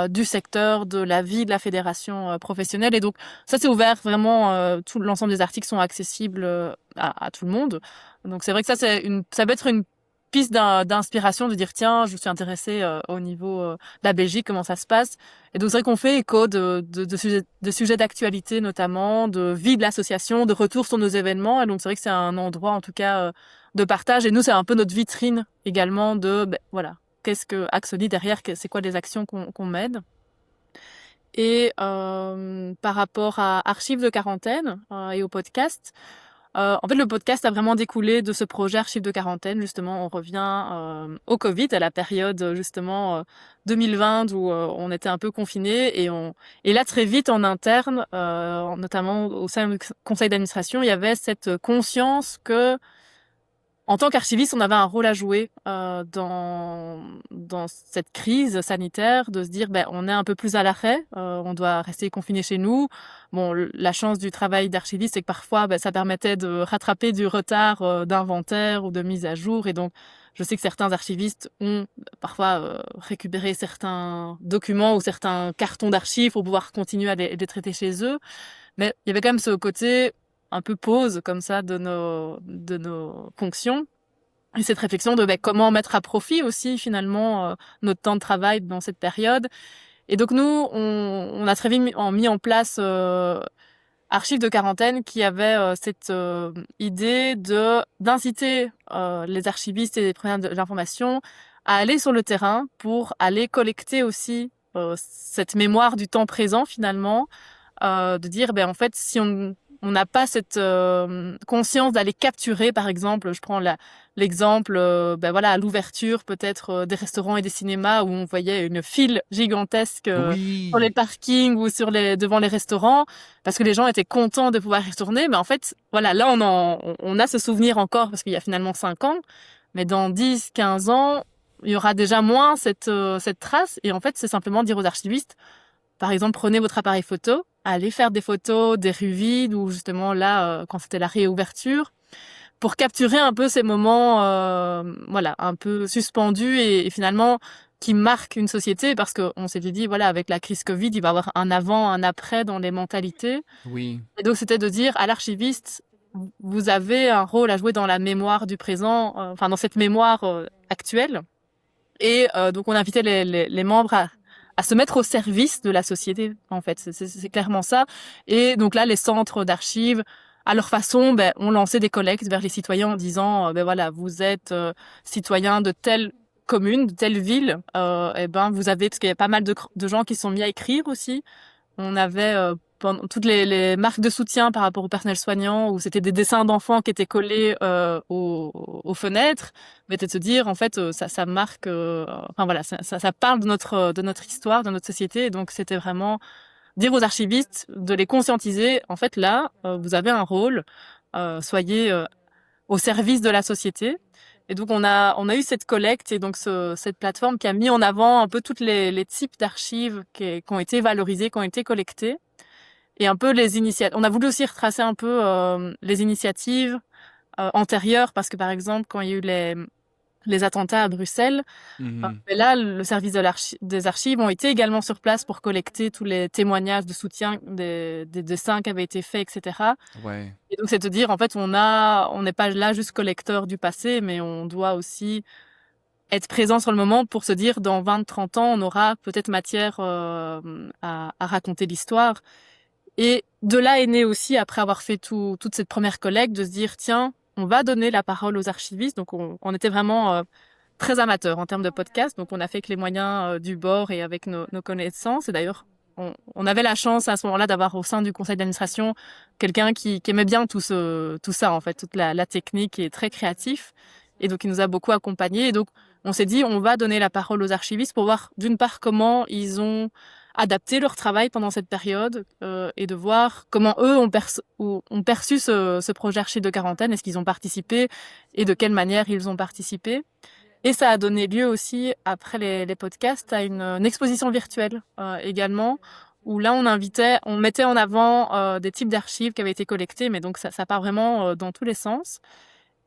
du secteur, de la vie de la fédération professionnelle. Et donc ça, c'est ouvert vraiment, tout l'ensemble des articles sont accessibles à tout le monde. Donc c'est vrai que ça peut être une piste d'inspiration, de dire tiens, je suis intéressée au niveau de la Belgique, comment ça se passe. Et donc c'est vrai qu'on fait écho de sujets d'actualité, notamment de vie de l'association, de retour sur nos événements. Et donc c'est vrai que c'est un endroit en tout cas de partage. Et nous, c'est un peu notre vitrine également voilà, qu'est-ce que Axoni derrière, c'est quoi les actions qu'on mène. Et par rapport à Archives de quarantaine et au podcast, en fait le podcast a vraiment découlé de ce projet Archives de quarantaine. Justement, on revient au Covid, à la période justement 2020 où on était un peu confinés, et là très vite en interne, notamment au sein du conseil d'administration, il y avait cette conscience que en tant qu'archiviste, on avait un rôle à jouer dans cette crise sanitaire, de se dire on est un peu plus à l'arrêt, on doit rester confiné chez nous. Bon, la chance du travail d'archiviste, c'est que parfois ça permettait de rattraper du retard d'inventaire ou de mise à jour, et donc je sais que certains archivistes ont parfois récupéré certains documents ou certains cartons d'archives pour pouvoir continuer à les traiter chez eux. Mais il y avait quand même ce côté un peu pause comme ça de nos fonctions, et cette réflexion de comment mettre à profit aussi finalement notre temps de travail dans cette période. Et donc nous, on a très vite mis en place Archives de quarantaine, qui avait cette idée d'inciter les archivistes et les preneurs d'informations à aller sur le terrain pour aller collecter aussi cette mémoire du temps présent finalement, de dire en fait si on n'a pas cette conscience d'aller capturer, par exemple, je prends l'exemple voilà, à l'ouverture peut-être des restaurants et des cinémas, où on voyait une file gigantesque sur les Oui. parkings ou devant les restaurants, parce que les gens étaient contents de pouvoir y retourner. Mais en fait, voilà, là on a ce souvenir encore, parce qu'il y a finalement 5 ans, mais dans 10, 15 ans, il y aura déjà moins cette trace. Et en fait, c'est simplement dire aux archivistes, par exemple, prenez votre appareil photo, allez faire des photos des rues vides, ou justement là, quand c'était la réouverture, pour capturer un peu ces moments, voilà, un peu suspendus, et finalement qui marquent une société, parce qu'on s'était dit, voilà, avec la crise Covid, il va y avoir un avant, un après dans les mentalités. Oui. Et donc c'était de dire à l'archiviste, vous avez un rôle à jouer dans la mémoire du présent, enfin dans cette mémoire actuelle. Et donc on invitait les membres à se mettre au service de la société, en fait. C'est clairement ça. Et donc là, les centres d'archives à leur façon, on lançait des collectes vers les citoyens en disant, voilà, vous êtes citoyen de telle commune, de telle ville, vous avez, parce qu'il y a pas mal de gens qui sont mis à écrire aussi. On avait toutes les marques de soutien par rapport au personnel soignant, où c'était des dessins d'enfants qui étaient collés aux fenêtres, mais de se dire en fait ça marque, enfin voilà, ça parle de notre histoire, de notre société, et donc c'était vraiment dire aux archivistes de les conscientiser. En fait là, vous avez un rôle, soyez au service de la société. Et donc on a eu cette collecte et donc cette plateforme qui a mis en avant un peu toutes les types d'archives qui ont été valorisées, qui ont été collectées, et un peu les initiatives. On a voulu aussi retracer un peu les initiatives antérieures, parce que par exemple quand il y a eu les attentats à Bruxelles, mais là le service des archives ont été également sur place pour collecter tous les témoignages de soutien, des dessins qui avaient été faits, etc. Ouais. Et donc, c'est de dire, en fait, on n'est pas là juste collecteur du passé, mais on doit aussi être présent sur le moment pour se dire, dans 20, 30 ans, on aura peut-être matière à raconter l'histoire. Et de là est né aussi, après avoir fait toute cette première collecte, de se dire, tiens, on va donner la parole aux archivistes. Donc, on était vraiment très amateurs en termes de podcast. Donc, on a fait avec les moyens du bord et avec nos connaissances. Et d'ailleurs, on avait la chance à ce moment-là d'avoir au sein du conseil d'administration quelqu'un qui aimait bien tout ça, en fait, toute la technique, et est très créatif. Et donc, il nous a beaucoup accompagnés. Et donc, on s'est dit, on va donner la parole aux archivistes pour voir, d'une part, comment ils ont adapté leur travail pendant cette période, et de voir comment eux ont perçu ce projet Archives de quarantaine, est-ce qu'ils ont participé et de quelle manière ils ont participé. Et ça a donné lieu aussi, après les podcasts, à une exposition virtuelle également, où là on mettait en avant des types d'archives qui avaient été collectées, mais donc ça part vraiment dans tous les sens,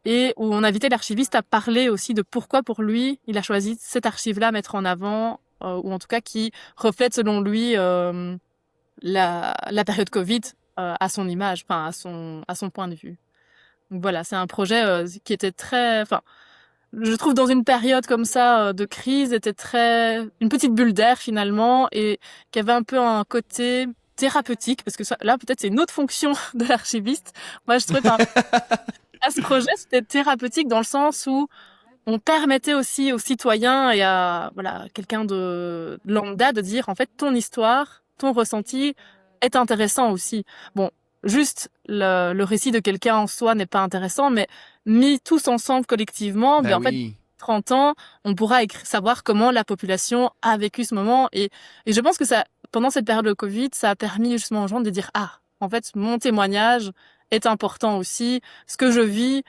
et où on invitait l'archiviste à parler aussi de pourquoi pour lui il a choisi cette archive-là à mettre en avant, ou en tout cas qui reflète selon lui la période Covid à son image, enfin à son point de vue. Donc voilà, c'est un projet qui était très, enfin, je trouve dans une période comme ça de crise, était une petite bulle d'air finalement, et qui avait un peu un côté thérapeutique, parce que là peut-être c'est une autre fonction de l'archiviste. Moi je trouvais à ce projet c'était thérapeutique dans le sens où on permettait aussi aux citoyens et à voilà quelqu'un de lambda de dire en fait ton histoire, ton ressenti est intéressant aussi. Bon, juste le récit de quelqu'un en soi n'est pas intéressant, mais mis tous ensemble collectivement, Ben en fait, oui. 30 ans, on pourra savoir comment la population a vécu ce moment. Et je pense que pendant cette période de Covid, ça a permis justement aux gens de dire, ah, en fait, mon témoignage est important aussi. Ce que je vis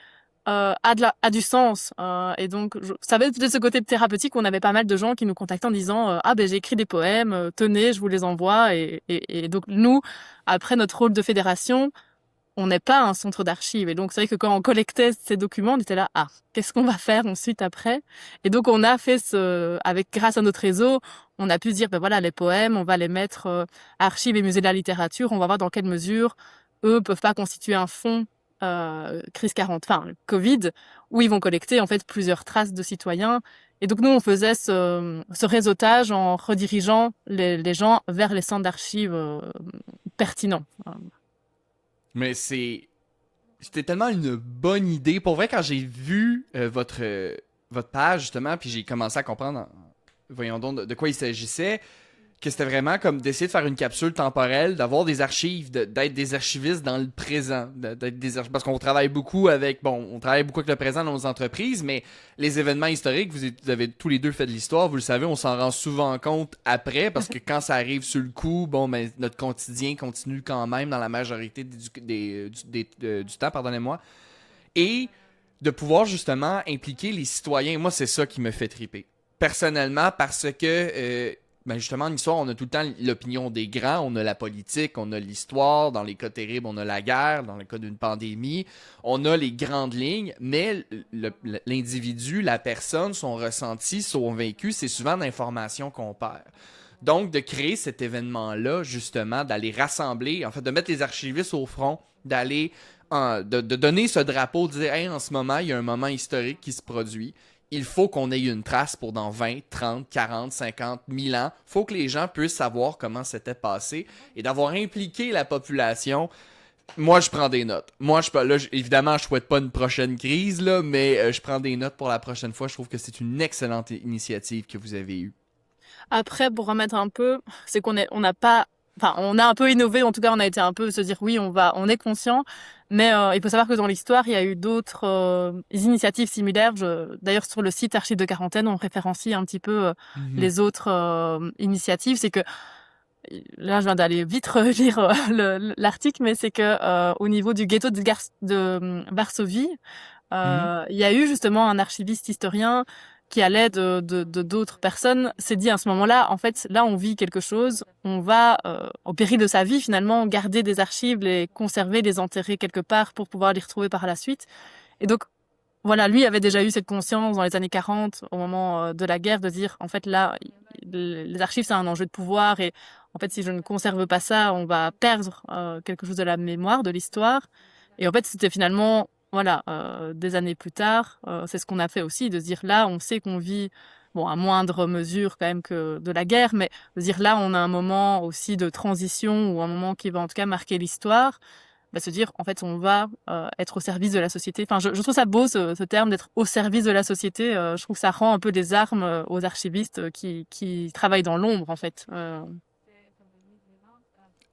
a du sens. Et donc, ça avait peut-être ce côté thérapeutique où on avait pas mal de gens qui nous contactaient en disant, ah, j'ai écrit des poèmes, tenez, je vous les envoie. Et donc, nous, après notre rôle de fédération, on n'est pas un centre d'archives. Et donc, c'est vrai que quand on collectait ces documents, on était là, ah, qu'est-ce qu'on va faire ensuite après? Et donc, on a fait grâce à notre réseau, on a pu se dire, voilà, les poèmes, on va les mettre archives et musées de la littérature, on va voir dans quelle mesure eux peuvent pas constituer un fonds crise 40, enfin, Covid, où ils vont collecter, en fait, plusieurs traces de citoyens. Et donc, nous, on faisait ce réseautage en redirigeant les gens vers les centres d'archives pertinents. Mais c'était tellement une bonne idée. Pour vrai, quand j'ai vu votre page, justement, puis j'ai commencé à comprendre, voyons donc, de quoi il s'agissait, que c'était vraiment comme d'essayer de faire une capsule temporelle, d'avoir des archives, d'être des archivistes dans le présent, parce qu'on travaille beaucoup avec le présent dans nos entreprises, mais les événements historiques, vous avez tous les deux fait de l'histoire, vous le savez, on s'en rend souvent compte après, parce que quand ça arrive sur le coup, notre quotidien continue quand même dans la majorité du temps, pardonnez-moi, et de pouvoir justement impliquer les citoyens. Moi, c'est ça qui me fait triper. Personnellement, parce que justement, en histoire, on a tout le temps l'opinion des grands, on a la politique, on a l'histoire, dans les cas terribles, on a la guerre, dans le cas d'une pandémie, on a les grandes lignes, mais l'individu, la personne, son ressenti, son vécu, c'est souvent l'information qu'on perd. Donc, de créer cet événement-là, justement, d'aller rassembler, en fait, de mettre les archivistes au front, d'aller, de donner ce drapeau, de dire, hey, en ce moment, il y a un moment historique qui se produit. Il faut qu'on ait une trace pour dans 20, 30, 40, 50, 1000 ans. Il faut que les gens puissent savoir comment c'était passé. Et d'avoir impliqué la population, Moi, je prends des notes. Moi, évidemment, je souhaite pas une prochaine crise, là, mais je prends des notes pour la prochaine fois. Je trouve que c'est une excellente initiative que vous avez eue. Après, pour remettre un peu, c'est on n'a pas, enfin, on a un peu innové. En tout cas, on a été un peu se dire oui, on est conscient. Mais il faut savoir que dans l'histoire, il y a eu d'autres initiatives similaires. D'ailleurs, sur le site Archives de Quarantaine, on référencie un petit peu les autres initiatives. C'est que là, je viens d'aller vite relire l'article, mais c'est que au niveau du ghetto de Varsovie, il y a eu justement un archiviste historien qui, à l'aide de d'autres personnes, s'est dit à ce moment-là, en fait, là, on vit quelque chose, on va, au péril de sa vie, finalement, garder des archives, les conserver, les enterrer quelque part pour pouvoir les retrouver par la suite. Et donc, voilà, lui avait déjà eu cette conscience dans les années 40, au moment de la guerre, de dire, en fait, là, les archives, c'est un enjeu de pouvoir, et en fait, si je ne conserve pas ça, on va perdre quelque chose de la mémoire, de l'histoire. Et en fait, c'était finalement, voilà, des années plus tard, c'est ce qu'on a fait aussi, de se dire là, on sait qu'on vit, bon, à moindre mesure quand même que de la guerre, mais de se dire là, on a un moment aussi de transition, ou un moment qui va en tout cas marquer l'histoire. Bah, se dire, en fait, on va être au service de la société. Enfin, je trouve ça beau, ce terme d'être au service de la société. Je trouve que ça rend un peu des armes aux archivistes qui travaillent dans l'ombre, en fait.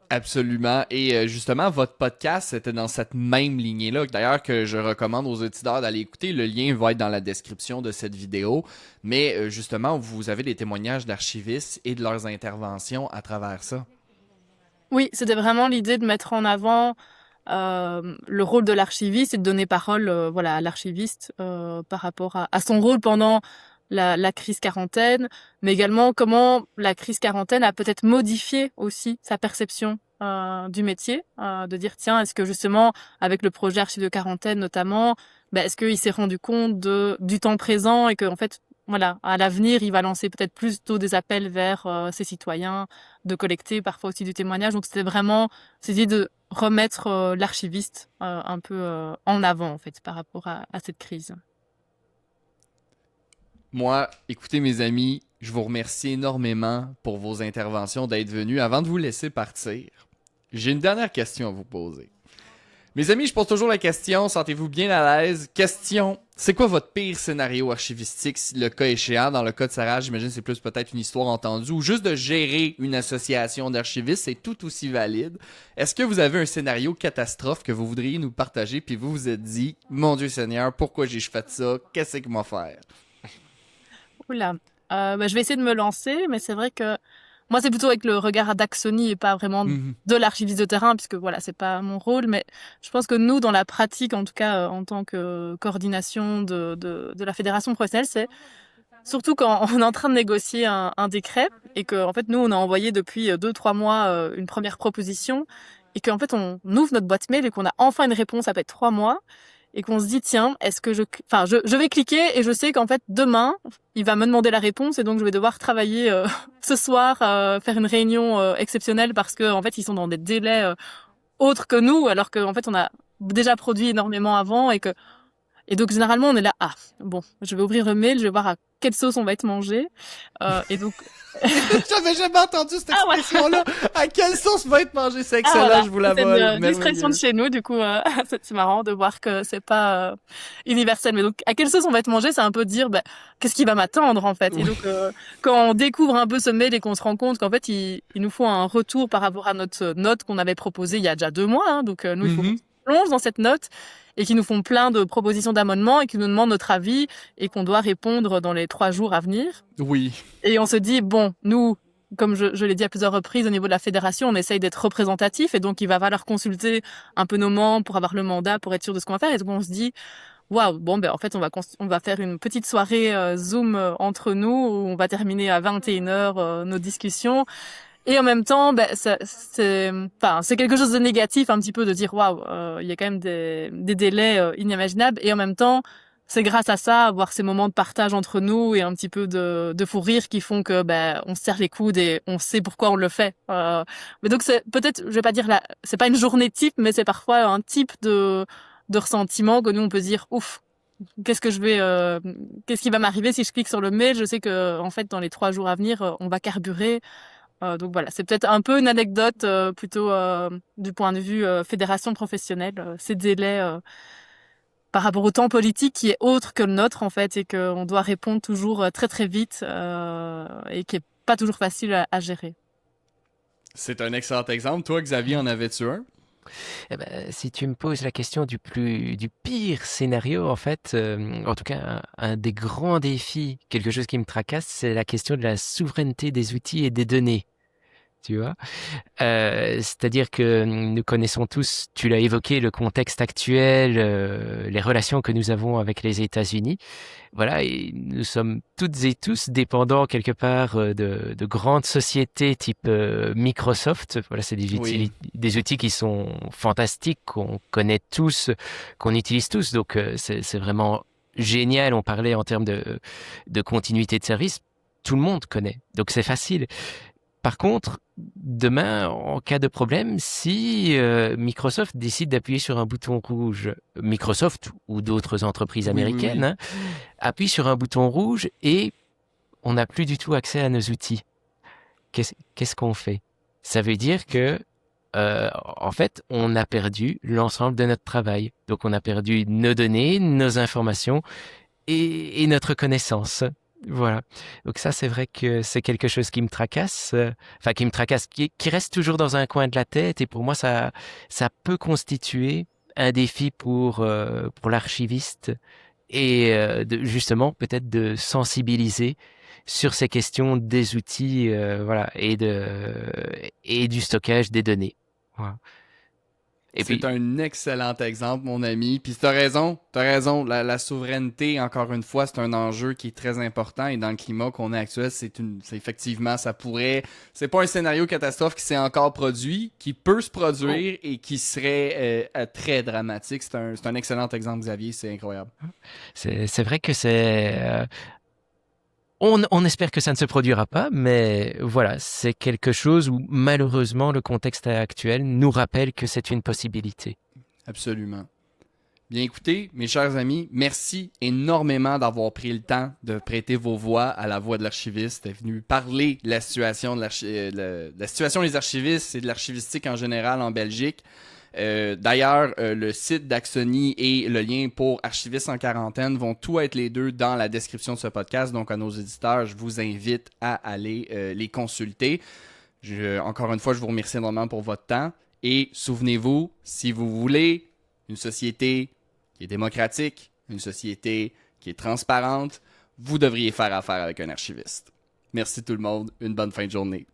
Absolument. Et justement, votre podcast, c'était dans cette même lignée-là. D'ailleurs, que je recommande aux auditeurs d'aller écouter. Le lien va être dans la description de cette vidéo. Mais justement, vous avez des témoignages d'archivistes et de leurs interventions à travers ça. Oui, c'était vraiment l'idée de mettre en avant le rôle de l'archiviste et de donner parole voilà, à l'archiviste par rapport à son rôle pendant la crise quarantaine, mais également comment la crise quarantaine a peut-être modifié aussi sa perception du métier, de dire tiens, est-ce que justement avec le projet Archives de Quarantaine notamment, est-ce qu'il s'est rendu compte du temps présent et que en fait voilà, à l'avenir, il va lancer peut-être plus tôt des appels vers ses citoyens, de collecter parfois aussi du témoignage. Donc c'était vraiment cette idée de remettre l'archiviste un peu en avant en fait par rapport à cette crise. Moi, écoutez mes amis, je vous remercie énormément pour vos interventions, d'être venus. Avant de vous laisser partir, j'ai une dernière question à vous poser. Mes amis, je pose toujours la question, sentez-vous bien à l'aise? Question, c'est quoi votre pire scénario archivistique, si le cas échéant? Dans le cas de Sarah, j'imagine c'est plus peut-être une histoire entendue, ou juste de gérer une association d'archivistes, c'est tout aussi valide. Est-ce que vous avez un scénario catastrophe que vous voudriez nous partager, puis vous vous êtes dit, mon Dieu Seigneur, pourquoi j'ai fait ça? Qu'est-ce que moi faire? Oula, je vais essayer de me lancer, mais c'est vrai que moi c'est plutôt avec le regard d'Axoni et pas vraiment de l'archiviste de terrain, puisque voilà, c'est pas mon rôle, mais je pense que nous, dans la pratique, en tout cas en tant que coordination de la fédération professionnelle, c'est surtout quand on est en train de négocier un décret et que en fait nous on a envoyé depuis 2-3 mois une première proposition et qu'en fait on ouvre notre boîte mail et qu'on a enfin une réponse après 3 mois et qu'on se dit tiens, est-ce que je vais cliquer et je sais qu'en fait demain il va me demander la réponse et donc je vais devoir travailler ce soir, faire une réunion exceptionnelle parce que en fait ils sont dans des délais autres que nous alors qu'en fait on a déjà produit énormément avant et donc généralement on est là bon, je vais ouvrir le mail, je vais voir à quelle sauce on va être mangé et donc J'avais jamais entendu cette expression-là. À quelle sauce va être mangée? C'est excellent, voilà. je vous la C'est vole. une expression de chez nous, du coup, c'est marrant de voir que c'est pas universel. Mais donc, à quelle sauce on va être mangé, c'est un peu dire, qu'est-ce qui va m'attendre, en fait. Oui. Et donc, quand on découvre un peu ce mail et qu'on se rend compte qu'en fait, il nous faut un retour par rapport à notre note qu'on avait proposée il y a déjà 2 mois, hein, donc nous, il faut qu'on se plonge dans cette note et qui nous font plein de propositions d'amendements et qui nous demandent notre avis et qu'on doit répondre dans les 3 jours à venir. Oui. Et on se dit, bon, nous, comme je l'ai dit à plusieurs reprises, au niveau de la fédération, on essaye d'être représentatif et donc il va falloir consulter un peu nos membres pour avoir le mandat, pour être sûr de ce qu'on va faire. Et donc on se dit, waouh, bon, en fait, on va faire une petite soirée Zoom entre nous où on va terminer à 21h nos discussions. Et en même temps, c'est quelque chose de négatif un petit peu de dire waouh, il y a quand même des délais inimaginables. Et en même temps, c'est grâce à ça, avoir ces moments de partage entre nous et un petit peu de fou rire qui font que on se serre les coudes et on sait pourquoi on le fait. Mais donc c'est peut-être, je vais pas dire c'est pas une journée type, mais c'est parfois un type de ressentiment que nous on peut se dire ouf. Qu'est-ce qui va m'arriver si je clique sur le mail? Je sais que en fait dans les 3 jours à venir, on va carburer. Donc voilà, c'est peut-être un peu une anecdote plutôt du point de vue fédération professionnelle, ces délais par rapport au temps politique qui est autre que le nôtre en fait et qu'on doit répondre toujours très très vite et qui est pas toujours facile à gérer. C'est un excellent exemple. Toi, Xavier, en avais-tu un? Eh ben, si tu me poses la question du pire scénario, en fait, en tout cas, un des grands défis, quelque chose qui me tracasse, c'est la question de la souveraineté des outils et des données. Tu vois? C'est-à-dire que nous connaissons tous, tu l'as évoqué, le contexte actuel, les relations que nous avons avec les États-Unis. Voilà, et nous sommes toutes et tous dépendants quelque part de grandes sociétés type Microsoft. Voilà, c'est Oui. des outils qui sont fantastiques, qu'on connaît tous, qu'on utilise tous. Donc, c'est vraiment génial. On parlait en termes de continuité de service. Tout le monde connaît. Donc, c'est facile. Par contre, demain, en cas de problème, si Microsoft décide d'appuyer sur un bouton rouge, Microsoft ou d'autres entreprises Oui, oui, américaines, oui. hein, appuie sur un bouton rouge et on n'a plus du tout accès à nos outils. Qu'est-ce qu'on fait? Ça veut dire que, en fait, on a perdu l'ensemble de notre travail. Donc, on a perdu nos données, nos informations et notre connaissance. Voilà. Donc ça, c'est vrai que c'est quelque chose qui me tracasse, enfin qui me tracasse, qui reste toujours dans un coin de la tête. Et pour moi, ça peut constituer un défi pour l'archiviste et justement peut-être de sensibiliser sur ces questions des outils, voilà, et du stockage des données. Voilà. Et C'est puis, un excellent exemple, mon ami. Puis t'as raison. La souveraineté, encore une fois, c'est un enjeu qui est très important. Et dans le climat qu'on a actuel, c'est effectivement, ça pourrait. C'est pas un scénario catastrophe qui s'est encore produit, qui peut se oh, produire et qui serait très dramatique. C'est un excellent exemple, Xavier. C'est incroyable. c'est vrai que on espère que ça ne se produira pas, mais voilà, c'est quelque chose où malheureusement le contexte actuel nous rappelle que c'est une possibilité. Absolument. Bien écoutez, mes chers amis, merci énormément d'avoir pris le temps de prêter vos voix à la voix de l'archiviste. Est venu parler de la situation la situation des archivistes et de l'archivistique en général en Belgique. D'ailleurs, le site d'Axony et le lien pour Archivistes en quarantaine vont tout être les deux dans la description de ce podcast. Donc, à nos éditeurs, je vous invite à aller les consulter. Encore une fois, je vous remercie énormément pour votre temps. Et souvenez-vous, si vous voulez une société qui est démocratique, une société qui est transparente, vous devriez faire affaire avec un archiviste. Merci tout le monde, une bonne fin de journée.